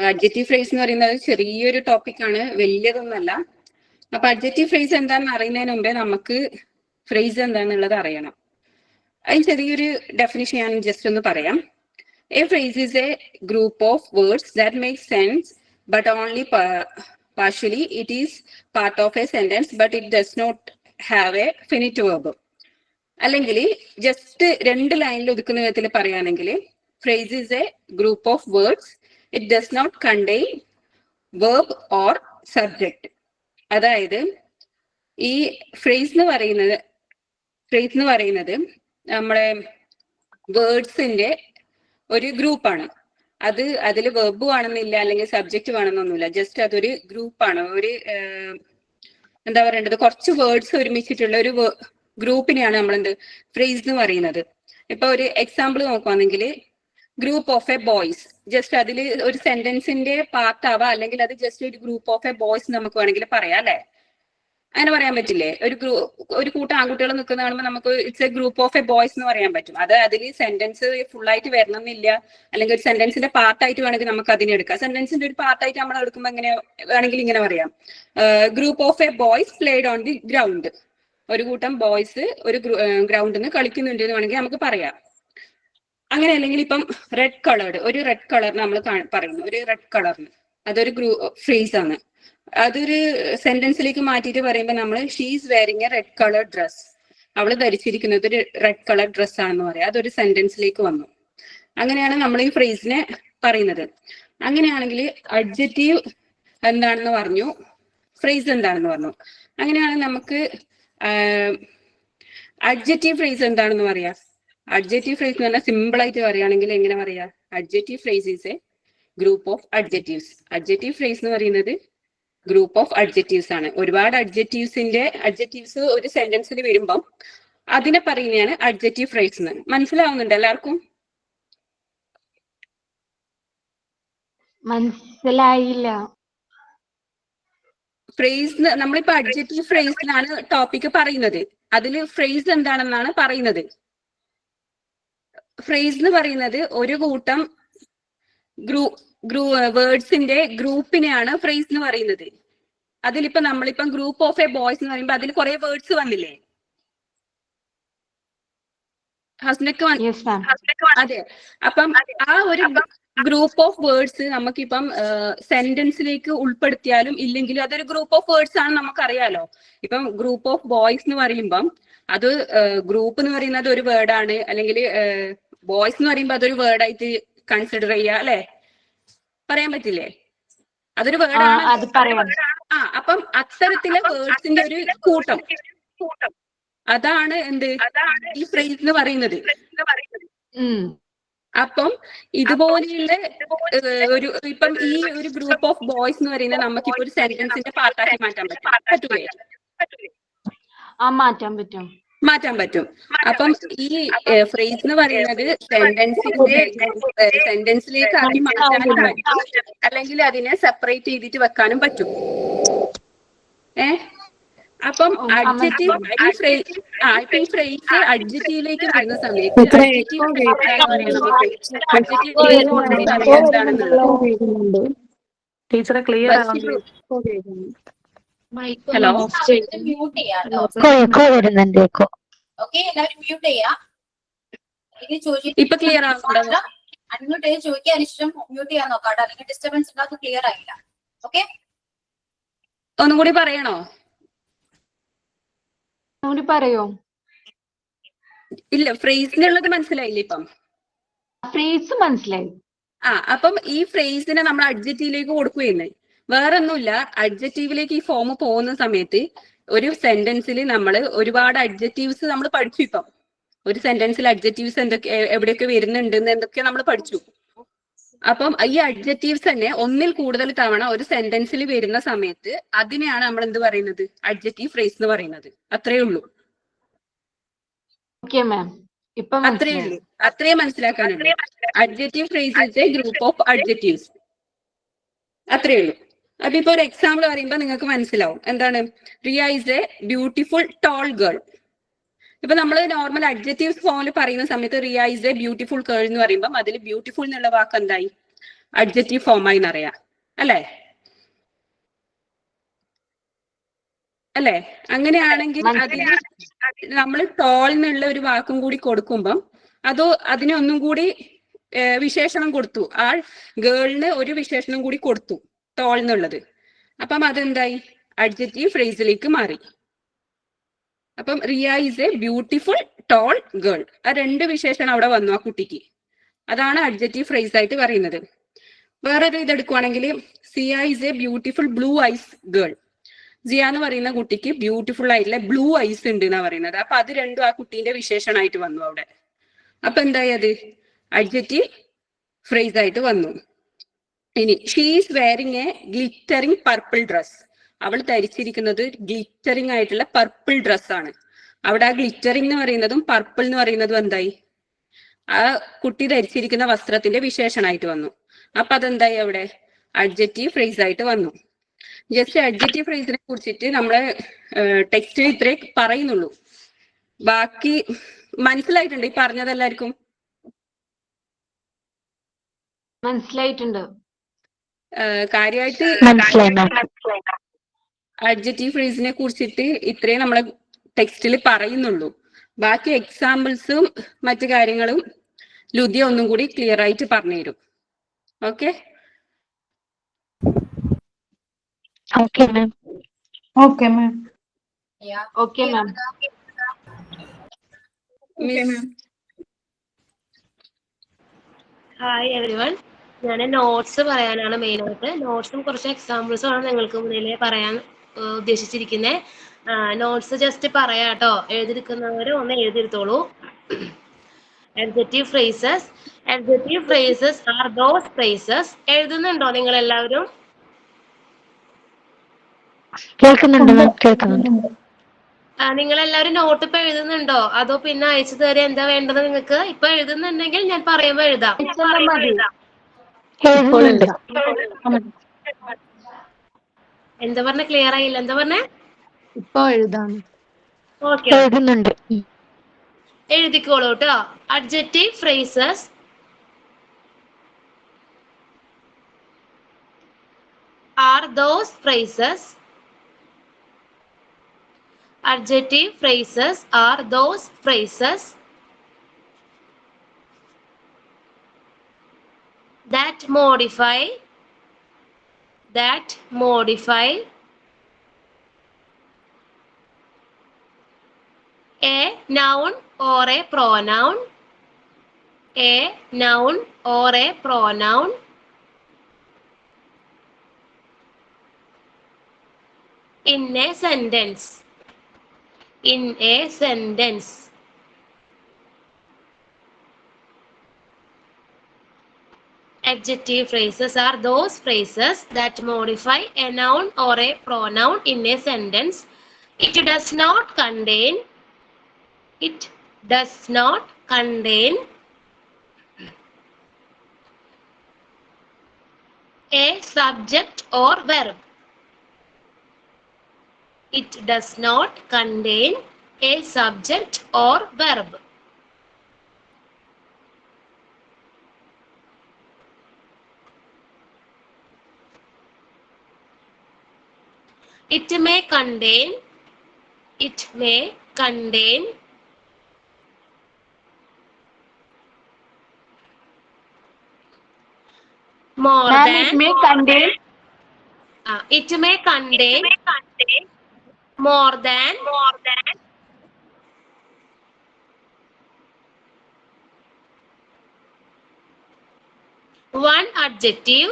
അഡ്ജക്റ്റീവ് ഫ്രേസ് എന്ന് പറയുന്നത് ചെറിയൊരു ടോപ്പിക്കാണ്, വലിയതൊന്നല്ല. അപ്പൊ അഡ്ജക്റ്റീവ് ഫ്രേസ് എന്താണെന്ന് അറിയുന്നതിന് മുമ്പേ നമുക്ക് ഫ്രേസ് എന്താണെന്നുള്ളത് അറിയണം. അതിന് ചെറിയൊരു ഡെഫിനിഷൻ ഞാൻ ജസ്റ്റ് ഒന്ന് പറയാം. A phrase is a group of words that make sense but only partially. It is part of a sentence but it does not have a finite verb. അല്ലെങ്കിൽ ജസ്റ്റ് 2 ലൈനിൽ ഒതുക്കുന്ന വിധത്തിൽ പറയുകയാണെങ്കിൽ phrase is a group of words. It does not contain verb or subject. അതായത് ഈ phrase എന്ന് പറയുന്നത് നമ്മളെ വേർഡ്സിന്റെ ഒരു ഗ്രൂപ്പാണ്. അതിൽ വെർബ് വേണമെന്നില്ല, അല്ലെങ്കിൽ സബ്ജക്റ്റ് വേണമെന്നൊന്നുമില്ല. ജസ്റ്റ് അതൊരു ഗ്രൂപ്പാണ്. ഒരു എന്താ പറയേണ്ടത്, കുറച്ച് വേർഡ്സ് ഒരുമിച്ചിട്ടുള്ള ഒരു ഗ്രൂപ്പിനെയാണ് നമ്മൾ ഫ്രേസ് എന്ന് പറയുന്നത്. ഇപ്പൊ ഒരു എക്സാമ്പിൾ നോക്കുവാണെങ്കിൽ group of A boys, just അതിൽ ഒരു സെന്റൻസിന്റെ പാർട്ട് ആവാം, അല്ലെങ്കിൽ അത് ജസ്റ്റ് ഒരു ഗ്രൂപ്പ് ഓഫ് എ ബോയ്സ് നമുക്ക് വേണമെങ്കിൽ പറയാം അല്ലെ? അങ്ങനെ പറയാൻ പറ്റില്ലേ? ഒരു കൂട്ടം ആൺകുട്ടികൾ നിൽക്കുന്ന കാണുമ്പോൾ നമുക്ക് it's A group of A boys എന്ന് പറയാൻ പറ്റും. അത് അതിൽ സെന്റൻസ് ഫുൾ ആയിട്ട് വരണമെന്നില്ല, അല്ലെങ്കിൽ ഒരു സെന്റൻസിന്റെ പാർട്ടായിട്ട് വേണമെങ്കിൽ നമുക്ക് അതിനെ എടുക്കാം. സെന്റൻസിന്റെ ഒരു പാർട്ടായിട്ട് നമ്മൾ എടുക്കുമ്പോൾ എങ്ങനെ വേണമെങ്കിൽ ഇങ്ങനെ പറയാം, group of A boys played on the ground. ഒരു കൂട്ടം ബോയ്സ് ഒരു ഗ്രൗണ്ടിൽ നിന്ന് കളിക്കുന്നുണ്ട് എന്ന് വേണമെങ്കിൽ നമുക്ക് പറയാം. അങ്ങനെ അല്ലെങ്കിൽ ഇപ്പം റെഡ് കളേർഡ്, ഒരു റെഡ് കളറിന് നമ്മൾ പറയുന്നു, ഒരു റെഡ് കളറിന് അതൊരു ഫ്രേസ് ആണ്. അതൊരു സെന്റൻസിലേക്ക് മാറ്റിയിട്ട് പറയുമ്പോൾ നമ്മൾ she's wearing A red colour dress, അവൾ ധരിച്ചിരിക്കുന്നത് ഒരു റെഡ് കളർ ഡ്രസ് ആണെന്ന് പറയാം. അതൊരു സെന്റൻസിലേക്ക് വന്നു. അങ്ങനെയാണ് നമ്മൾ ഈ ഫ്രേസിനെ പറയുന്നത്. അങ്ങനെയാണെങ്കിൽ അഡ്ജക്റ്റീവ് എന്താണെന്ന് പറഞ്ഞു, ഫ്രേസ് എന്താണെന്ന് പറഞ്ഞു. അങ്ങനെയാണെങ്കിൽ നമുക്ക് അഡ്ജക്റ്റീവ് ഫ്രേസ് എന്താണെന്ന് പറയാം. അഡ്ജക്റ്റീവ് ഫ്രേസ് എന്ന് പറഞ്ഞാൽ സിമ്പിൾ ആയിട്ട് പറയുകയാണെങ്കിൽ എങ്ങനെ പറയാം? Adjective phrase is a group of adjectives. Adjective phrase എന്ന് പറയുന്നത് ഗ്രൂപ്പ് ഓഫ് അഡ്ജക്റ്റീവ്സ് ആണ്. ഒരുപാട് അഡ്ജക്റ്റീവ്സ് ഒരു സെന്റൻസിൽ വരുമ്പം അതിനെ പറയുന്നതാണ് അഡ്ജക്റ്റീവ് ഫ്രേസ് എന്ന്. മനസ്സിലാവുന്നുണ്ട് എല്ലാവർക്കും? മനസ്സിലായില്ല. ഫ്രേസ് നമ്മളിപ്പോ അഡ്ജക്റ്റീവ് ഫ്രേസിലാണ് ടോപ്പിക് പറയുന്നത്. അതിൽ ഫ്രേസ് എന്താണെന്നാണ് പറയുന്നത്. ഫ്രേസ് എന്ന് പറയുന്നത് ഒരു കൂട്ടം വേർഡ്സിന്റെ ഗ്രൂപ്പിനെയാണ് ഫ്രേസ് എന്ന് പറയുന്നത്. അതിലിപ്പോ നമ്മളിപ്പം ഗ്രൂപ്പ് ഓഫ് എ ബോയ്സ് എന്ന് പറയുമ്പോൾ അതിൽ കുറെ വേർഡ്സ് വന്നില്ലേ? അതെ. അപ്പം ആ ഒരു ഗ്രൂപ്പ് ഓഫ് വേർഡ്സ് നമുക്കിപ്പം സെന്റൻസിലേക്ക് ഉൾപ്പെടുത്തിയാലും ഇല്ലെങ്കിലും അതൊരു ഗ്രൂപ്പ് ഓഫ് വേർഡ്സ് ആണ്, നമുക്കറിയാലോ. ഇപ്പം ഗ്രൂപ്പ് ഓഫ് ബോയ്സ് എന്ന് പറയുമ്പം അത് ഗ്രൂപ്പ് എന്ന് പറയുന്നത് ഒരു വേർഡാണ്, അല്ലെങ്കിൽ ബോയ്സ് എന്ന് പറയുമ്പോൾ അതൊരു വേർഡായിട്ട് കൺസിഡർ ചെയ്യുക അല്ലെ, പറയാൻ പറ്റില്ലേ? അതൊരു വേർഡാണ്. അത് പറയാം. അപ്പം അത്തരത്തിലെ വേർഡ്സിന്റെ ഒരു കൂട്ടം, അതാണ് എന്ത് ഈ ഫ്രേസ് എന്ന് പറയുന്നത്. അപ്പം ഇതുപോലെയുള്ള ഒരു ഇപ്പം ഈ ഒരു ഗ്രൂപ്പ് ഓഫ് ബോയ്സ് എന്ന് പറയുന്നത് നമുക്കിപ്പോ ഒരു സെന്റൻസിന്റെ പാർട്ടാക്കി മാറ്റാൻ പറ്റൂലേ? മാറ്റാൻ പറ്റും. അപ്പം ഈ ഫ്രേസ് എന്ന് പറയുന്നത് സെന്റൻസിലേക്ക് ആക്കി മാറ്റാനും പറ്റും, അല്ലെങ്കിൽ അതിനെ സെപ്പറേറ്റ് ചെയ്തിട്ട് വെക്കാനും പറ്റും. അപ്പം അഡ്ജക്റ്റീവ് ഈ ഫ്രേസ് അഡ്ജക്റ്റീവിലേക്ക് വരുന്ന സമയത്ത് ടീച്ചറെ ക്ലിയർ ഹലോ മ്യൂട്ട് ചെയ്യാം. ഓക്കെ, എല്ലാവരും മ്യൂട്ട് ചെയ്യാം. ഇനി ഇപ്പൊ ക്ലിയർ ആവുന്നുണ്ടോ? അൺമ്യൂട്ട് ചെയ്ത് ചോദിക്കാൻ അതിനുശേഷം മ്യൂട്ട് ചെയ്യാൻ നോക്കാം, അല്ലെങ്കിൽ ഡിസ്റ്റർബൻസ് ഉണ്ടാകും, ക്ലിയർ ആയില്ല. ഓക്കെ, ഒന്നും കൂടി പറയണോ? പറയോ? ഇല്ല, ഫ്രേസിനുള്ളത് മനസ്സിലായില്ലേ? ഇപ്പം ഫ്രേസ് മനസ്സിലായി. അപ്പം ഈ ഫ്രേസിനെ നമ്മൾ അഡ്ജക്റ്റീവിലേക്ക് കൊടുക്കുകയെന്ന് വേറൊന്നുമില്ല. അഡ്ജക്റ്റീവിലേക്ക് ഈ ഫോം പോകുന്ന സമയത്ത് ഒരു സെന്റൻസിൽ നമ്മൾ ഒരുപാട് അഡ്ജക്റ്റീവ്സ് നമ്മൾ പഠിച്ചു. ഇപ്പം ഒരു സെന്റൻസിൽ അഡ്ജക്റ്റീവ്സ് എവിടെയൊക്കെ വരുന്നുണ്ട് എന്തൊക്കെ നമ്മൾ പഠിച്ചു. അപ്പം ഈ അഡ്ജക്റ്റീവ്സ് തന്നെ ഒന്നിൽ കൂടുതൽ തവണ ഒരു സെന്റൻസിൽ വരുന്ന സമയത്ത് അതിനെയാണ് നമ്മൾ എന്ത് പറയുന്നത്? അഡ്ജക്റ്റീവ് ഫ്രേസ് എന്ന് പറയുന്നത്. അത്രേ ഉള്ളൂ. അത്രേ ഉള്ളൂ, അത്രേ മനസ്സിലാക്കാനുള്ളൂ. Adjective phrase is a group of adjectives. അത്രേ ഉള്ളൂ. അപ്പൊ ഇപ്പൊ ഒരു എക്സാമ്പിൾ പറയുമ്പോൾ നിങ്ങൾക്ക് മനസ്സിലാവും എന്താണ്. Riya is a beautiful tall girl. ഇപ്പൊ നമ്മൾ നോർമൽ അഡ്ജക്റ്റീവ്സ് ഫോമിൽ പറയുന്ന സമയത്ത് Riya is a beautiful girl എന്ന് പറയുമ്പോൾ അതിൽ ബ്യൂട്ടിഫുൾ എന്നുള്ള വാക്ക് എന്തായി? അഡ്ജക്റ്റീവ് ഫോമായി എന്നറിയാം അല്ലേ? അങ്ങനെയാണെങ്കിൽ അതിന് നമ്മൾ ടോൾ എന്നുള്ള ഒരു വാക്കും കൂടി കൊടുക്കുമ്പം അതോ അതിനെ ഒന്നും കൂടി വിശേഷണം കൊടുത്തു. ആ ഗേളിന് ഒരു വിശേഷണം കൂടി കൊടുത്തു, ടോൾ എന്നുള്ളത്. അപ്പം അതെന്തായി? അഡ്ജക്റ്റീവ് ഫ്രേസിലേക്ക് മാറി. അപ്പം Riya is a beautiful tall girl. ആ രണ്ട് വിശേഷണം അവിടെ വന്നു ആ കുട്ടിക്ക്. അതാണ് അഡ്ജക്റ്റീവ് ഫ്രേസ് ആയിട്ട് പറയുന്നത്. വേറൊരു ഇതെടുക്കുവാണെങ്കിൽ Siya is a beautiful blue eyes girl. Siya എന്ന് പറയുന്ന കുട്ടിക്ക് ബ്യൂട്ടിഫുൾ ആയിട്ടുള്ള ബ്ലൂ ഐസ് ഉണ്ട് എന്നാ പറയുന്നത്. അപ്പൊ അത് രണ്ടും ആ കുട്ടീന്റെ വിശേഷണമായിട്ട് വന്നു അവിടെ. അപ്പൊ എന്തായി? അത് അഡ്ജക്റ്റീവ് ഫ്രേസ് ആയിട്ട് വന്നു. ഇനി she is wearing A glittering purple dress. അവൾ ധരിച്ചിരിക്കുന്നത് ഗ്ലിറ്ററിങ് ആയിട്ടുള്ള പർപ്പിൾ ഡ്രസ്സാണ്. അവിടെ ആ ഗ്ലിറ്ററിങ് എന്ന് പറയുന്നതും പർപ്പിൾ എന്ന് പറയുന്നതും എന്തായി? ആ കുട്ടി ധരിച്ചിരിക്കുന്ന വസ്ത്രത്തിന്റെ വിശേഷണമായിട്ട് വന്നു. അപ്പൊ അതെന്തായി? അവിടെ അഡ്ജക്റ്റീവ് ഫ്രേസ് ആയിട്ട് വന്നു. ജസ്റ്റ് അഡ്ജക്റ്റീവ് ഫ്രേസിനെ കുറിച്ചിട്ട് നമ്മളെ ടെക്സ്റ്റിൽ ഇത്രേ പറയുന്നുള്ളൂ. ബാക്കി മനസ്സിലായിട്ടുണ്ട് ഈ പറഞ്ഞതെല്ലാവർക്കും? മനസ്സിലായിട്ടുണ്ട്. കാര്യമായിട്ട് അഡ്ജക്റ്റീവ് ഫ്രേസിനെ കുറിച്ചിട്ട് ഇത്രേ നമ്മളെ ടെക്സ്റ്റിൽ പറയുന്നുള്ളൂ. ബാക്കി എക്സാമ്പിൾസും മറ്റു കാര്യങ്ങളും ലുദിയ ഒന്നും കൂടി ക്ലിയർ ആയിട്ട് പറഞ്ഞു തരും. Okay ma'am. ഹായ് എവരിവൺ, ഞാൻ നോട്ട്സ് പറയാനാണ് മെയിനായിട്ട്. നോട്ട്സും കുറച്ച് എക്സാമ്പിൾസും ആണ് നിങ്ങൾക്ക് മുന്നിൽ പറയാൻ ഉദ്ദേശിച്ചിരിക്കുന്നത്. നോട്ട്സ് ജസ്റ്റ് പറയാം കേട്ടോ. എഴുതിയിരിക്കുന്നവർ ഒന്ന് എഴുതിയെടുത്തോളൂ. Adjective phrases. Adjective phrases are those phrases. എഴുതുന്നുണ്ടോ നിങ്ങൾ എല്ലാവരും? നിങ്ങൾ എല്ലാവരും നോട്ട് ഇപ്പൊ എഴുതുന്നുണ്ടോ? അതോ പിന്നെ അയച്ചു തരാൻ എന്താ വേണ്ടത് നിങ്ങൾക്ക്? ഇപ്പൊ എഴുതുന്നുണ്ടെങ്കിൽ ഞാൻ പറയുമ്പോ എഴുതാം. എന്താ പറഞ്ഞ? ക്ലിയർ ആയില്ല. എന്താ പറഞ്ഞേ? ഇപ്പൊ എഴുതാം. ഓക്കെ, എഴുതിക്കോളൂ കേട്ടോ. Adjective phrases are those phrases. Adjective phrases are those phrases that modify a noun or a pronoun a noun or a pronoun in a sentence. In a sentence. Adjective phrases are those phrases that modify a noun or a pronoun in a sentence. It does not contain a subject or verb. It does not contain a subject or verb. It may contain more Ma'am, than it may contain it may contain more than one adjective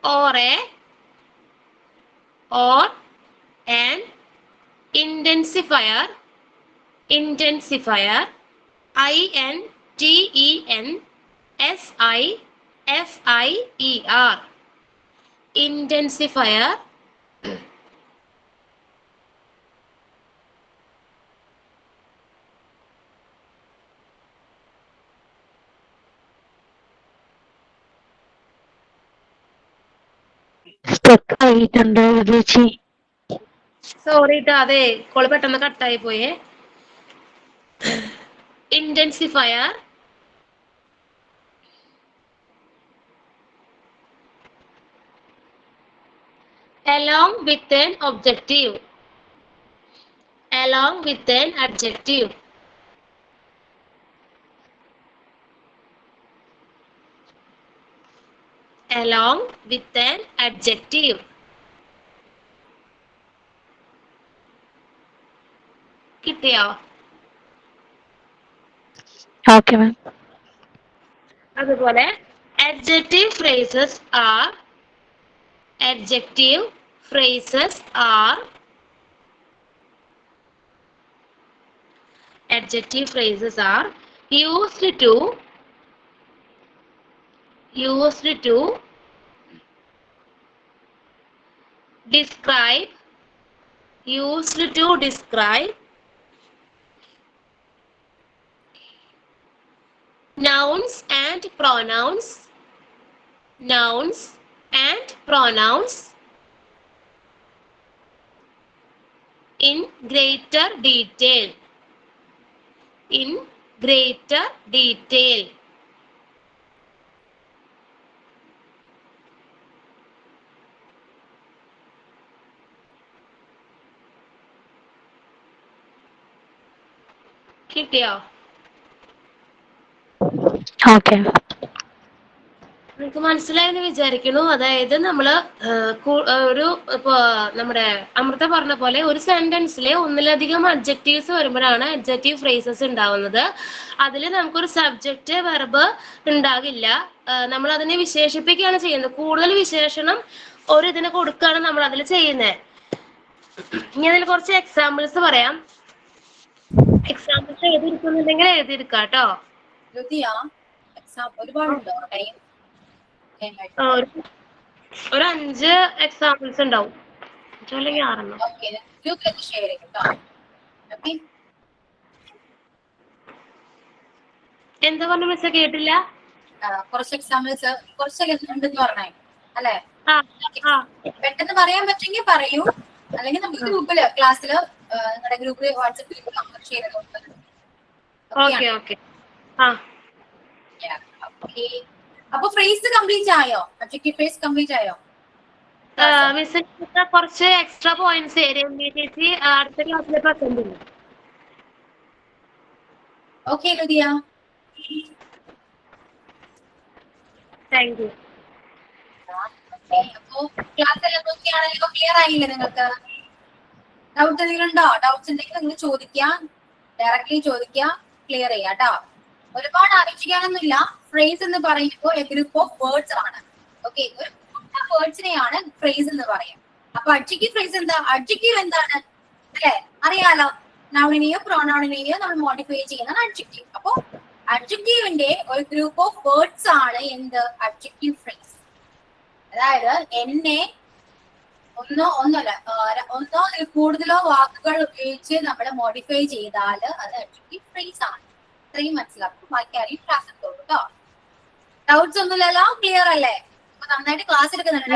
or an intensifier intensifier intensifier stuck ആയിട്ടുണ്ടോ ചേച്ചി? Sorry ട്ടോ, അതെ call പെട്ടെന്ന് കട്ടായി പോയേ. intensifier along with an objective, along with an adjective. Along with an adjective. കിട്ടിയോ? Okay ma'am. അതുപോലെ adjective phrases are used to describe nouns and pronouns in greater detail. കിട്ടിയോ? ഓക്കെ. നിങ്ങൾക്ക് മനസ്സിലായെന്ന് വിചാരിക്കുന്നു. അതായത് നമ്മള് ഒരു ഇപ്പൊ നമ്മുടെ അമൃത പറഞ്ഞ പോലെ ഒരു സെന്റൻസിലെ ഒന്നിലധികം അഡ്ജക്റ്റീവ്സ് വരുമ്പോഴാണ് അഡ്ജക്റ്റീവ് ഫ്രേസസ് ഉണ്ടാവുന്നത്. അതിൽ നമുക്കൊരു സബ്ജക്റ്റ് വെർബ് ഉണ്ടാകില്ല. നമ്മൾ അതിനെ വിശേഷിപ്പിക്കുകയാണ് ചെയ്യുന്നത്. കൂടുതൽ വിശേഷണം ഒരു ഇതിനെ കൊടുക്കുകയാണ് നമ്മൾ അതിൽ ചെയ്യുന്നത്. ഇനി അതിൽ കുറച്ച് എക്സാമ്പിൾസ് പറയാം. എക്സാമ്പിൾസ് എഴുതിയിരിക്കുന്നുണ്ടെങ്കിൽ എഴുതിയെടുക്കാം കേട്ടോ. ഒരുപാടുണ്ടോ? ഒരു 5 എക്സാമ്പിൾസ് ഉണ്ടാവും, അല്ലെങ്കിൽ 6. എന്താ പറഞ്ഞ മിസ്സ? കേട്ടില്ല. കുറച്ച് എക്സാമ്പിൾസ് ഉണ്ടെന്ന് പറഞ്ഞേ അല്ലെ? പെട്ടെന്ന് പറയാൻ പറ്റുമെങ്കിൽ പറയൂ, അല്ലെങ്കിൽ നമുക്ക് ഗ്രൂപ്പില് ക്ലാസ്സില് നിങ്ങളുടെ ഗ്രൂപ്പില് വാട്സപ്പിൽ ഷെയർ ചെയ്ത്. അപ്പൊ ഫ്രേസ് കംപ്ലീറ്റ് ആയോ? അഡ്ജക്റ്റീവ് ഫ്രേസ് കംപ്ലീറ്റ് ആയോ? മിസ് കുറച്ച് എക്സ്ട്രാ പോയിന്റ്സ് ചേച്ചി അടുത്ത ക്ലാസ്സിൽ പ്രസന്റ് ചെയ്യും. Okay Ludiya, thank you. അപ്പൊ ക്ലാസ് എല്ലാം നോക്കിയാണല്ലോ, ക്ലിയർ ആയില്ലേ നിങ്ങൾക്ക്? ഡൗട്ട് എന്തെങ്കിലും ഉണ്ടോ? ഡൗട്ട്സ് ഉണ്ടെങ്കിൽ നിങ്ങൾ ചോദിക്കാം, ഡയറക്റ്റ്ലി ചോദിക്കാം, ക്ലിയർ ചെയ്യാം കേട്ടോ. ഒരുപാട് ആലോചിക്കാനൊന്നുമില്ല. ഫ്രേസ് എന്ന് പറയുമ്പോൾ എ ഗ്രൂപ്പ് ഓഫ് വേർഡ്സ് ആണ്. ഓക്കെ, ഒരു കൂട്ടം വേർഡ്സിനെയാണ് ഫ്രേസ് എന്ന് പറയാം. അപ്പൊ അഡ്ജക്റ്റീവ് ഫ്രേസ് എന്താ? അഡ്ജക്റ്റീവ് എന്താണ് അല്ലെ? അറിയാലോ, നൗണിനെയോ പ്രൊനൗണിനെയോ നമ്മൾ മോഡിഫൈ ചെയ്യുന്നതാണ് അഡ്ജക്റ്റീവ്. അപ്പൊ അഡ്ജക്റ്റീവിന്റെ ഒരു ഗ്രൂപ്പ് ഓഫ് വേർഡ്സ് ആണ് എന്ത്? Adjective phrase. അതായത് എന്നെ ഒന്നോ കൂടുതലോ വാക്കുകൾ ഉപയോഗിച്ച് നമ്മൾ മോഡിഫൈ ചെയ്താൽ അത് അഡ്ജക്റ്റീവ് ഫ്രേസ് ആണ്. ഇത്രയും മനസ്സിലാക്കും. ബാക്കി അറിയും ക്ലാസ് എടുത്തോളൂ കേട്ടോ. ഡൗട്ട്സ് ഒന്നുമില്ലല്ലോ? ക്ലിയർ അല്ലേ? അപ്പൊ നന്നായിട്ട് ക്ലാസ് എടുക്കുന്നുണ്ട്.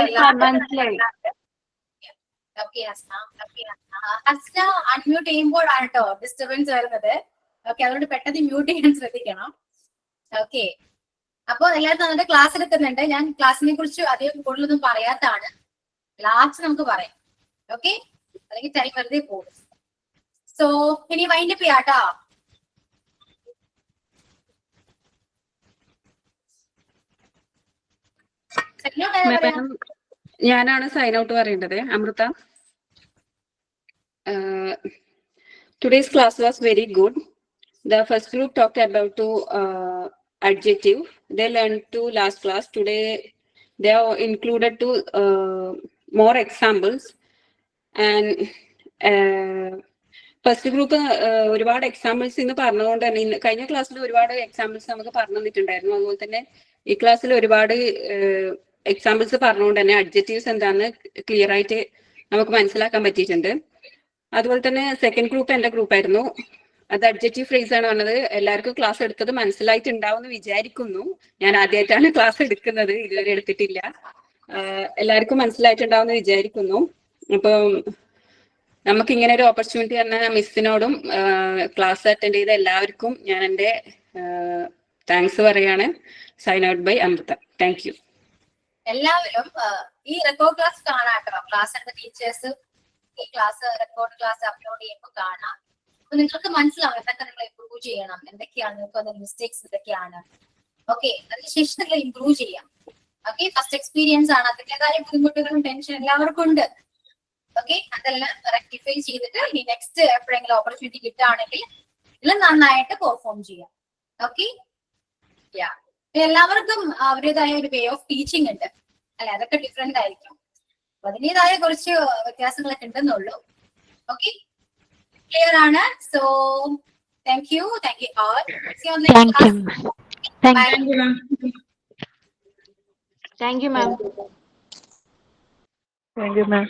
ഹസ്ന അൺമ്യൂട്ട് ചെയ്യുമ്പോഴാണ് കേട്ടോ ഡിസ്റ്റർബൻസ് വരുന്നത്. ഓക്കെ, അതുകൊണ്ട് പെട്ടെന്ന് മ്യൂട്ട് ചെയ്യാൻ ശ്രദ്ധിക്കണം. ഓക്കെ, അപ്പൊ എല്ലാവരും നന്നായിട്ട് ക്ലാസ് എടുക്കുന്നുണ്ട്. ഞാൻ ക്ലാസ്സിനെ കുറിച്ച് അധികം കൂടുതലൊന്നും പറയാത്താണ്. ലാസ്റ്റ് നമുക്ക് പറയാം. ഓക്കെ, അല്ലെങ്കിൽ ടൈം വെറുതെ പോകും. സോ ഇനി വൈൻഡപ്പ് ചെയ്യാട്ടോ. ഞാനാണ് സൈൻ ഔട്ട് പറയേണ്ടത്. Amrita, today's class was very good. The first group talked about two adjective. They learned to last class. Today they are included to more examples. And first group ഒരുപാട് examples ഇന്ന് പറഞ്ഞുകൊണ്ട് തന്നെ കഴിഞ്ഞ ക്ലാസ്സിൽ ഒരുപാട് എക്സാമ്പിൾസ് നമുക്ക് പറഞ്ഞു തന്നിട്ടുണ്ടായിരുന്നു. അതുപോലെ തന്നെ ഈ ക്ലാസ്സിൽ ഒരുപാട് എക്സാമ്പിൾസ് പറഞ്ഞുകൊണ്ട് തന്നെ അഡ്ജക്റ്റീവ്സ് എന്താണെന്ന് ക്ലിയർ ആയിട്ട് നമുക്ക് മനസ്സിലാക്കാൻ പറ്റിയിട്ടുണ്ട്. അതുപോലെ തന്നെ സെക്കൻഡ് ഗ്രൂപ്പ് എന്റെ ഗ്രൂപ്പായിരുന്നു. അത് അഡ്ജക്റ്റീവ് ഫ്രേസ് ആണ് പറഞ്ഞത്. എല്ലാവർക്കും ക്ലാസ് എടുത്തത് മനസ്സിലായിട്ടുണ്ടാവും എന്ന് വിചാരിക്കുന്നു. ഞാൻ ആദ്യമായിട്ടാണ് ക്ലാസ് എടുക്കുന്നത്, ഇതുവരെ എടുത്തിട്ടില്ല. എല്ലാവർക്കും മനസ്സിലായിട്ടുണ്ടാവും എന്ന് വിചാരിക്കുന്നു. അപ്പം നമുക്ക് ഇങ്ങനെ ഒരു ഓപ്പർച്യൂണിറ്റി തന്ന മിസ്സിനോടും ക്ലാസ് അറ്റൻഡ് ചെയ്ത എല്ലാവർക്കും ഞാൻ എൻ്റെ താങ്ക്സ് പറയാണ്. Sign out bye Amrita. Thank you. എല്ലാവരും ഈ റെക്കോർഡ് ക്ലാസ് കാണാട്ടോ. ക്ലാസ് എടുത്ത ടീച്ചേഴ്സ് ഈ ക്ലാസ് റെക്കോർഡ് ക്ലാസ് അപ്ലോഡ് ചെയ്യുമ്പോൾ കാണാം. അപ്പൊ നിങ്ങൾക്ക് മനസ്സിലാവും എന്തൊക്കെ നിങ്ങൾ ഇംപ്രൂവ് ചെയ്യണം, എന്തൊക്കെയാണ് നിങ്ങൾക്ക് വന്ന മിസ്റ്റേക്സ് എന്തൊക്കെയാണ്. ഓക്കെ, അതിനുശേഷം നിങ്ങൾ ഇംപ്രൂവ് ചെയ്യാം. ഓക്കെ, ഫസ്റ്റ് എക്സ്പീരിയൻസ് ആണ്, അതിൻ്റെതായ ബുദ്ധിമുട്ടുകളും ടെൻഷൻ എല്ലാവർക്കും ഉണ്ട്. ഓക്കെ, അതെല്ലാം റെക്ടിഫൈ ചെയ്തിട്ട് ഇനി നെക്സ്റ്റ് എപ്പോഴെങ്കിലും ഓപ്പർച്യൂണിറ്റി കിട്ടുകയാണെങ്കിൽ എല്ലാം നന്നായിട്ട് പെർഫോം ചെയ്യാം. ഓക്കെ, എല്ലാവർക്കും അവരുടേതായ ഒരു വേ ഓഫ് ടീച്ചിങ് ഉണ്ട് അല്ലെ, അതൊക്കെ ഡിഫറെന്റ് ആയിരിക്കും. അപ്പൊ അതിൻ്റെതായ കുറച്ച് വ്യത്യാസങ്ങളൊക്കെ ഉണ്ടെന്നുള്ളൂ. ഓക്കെ, ക്ലിയർ ആണ്? So thank you all. See you on the next class. Thank you, ma'am. Thank you, ma'am. Thank you, ma'am.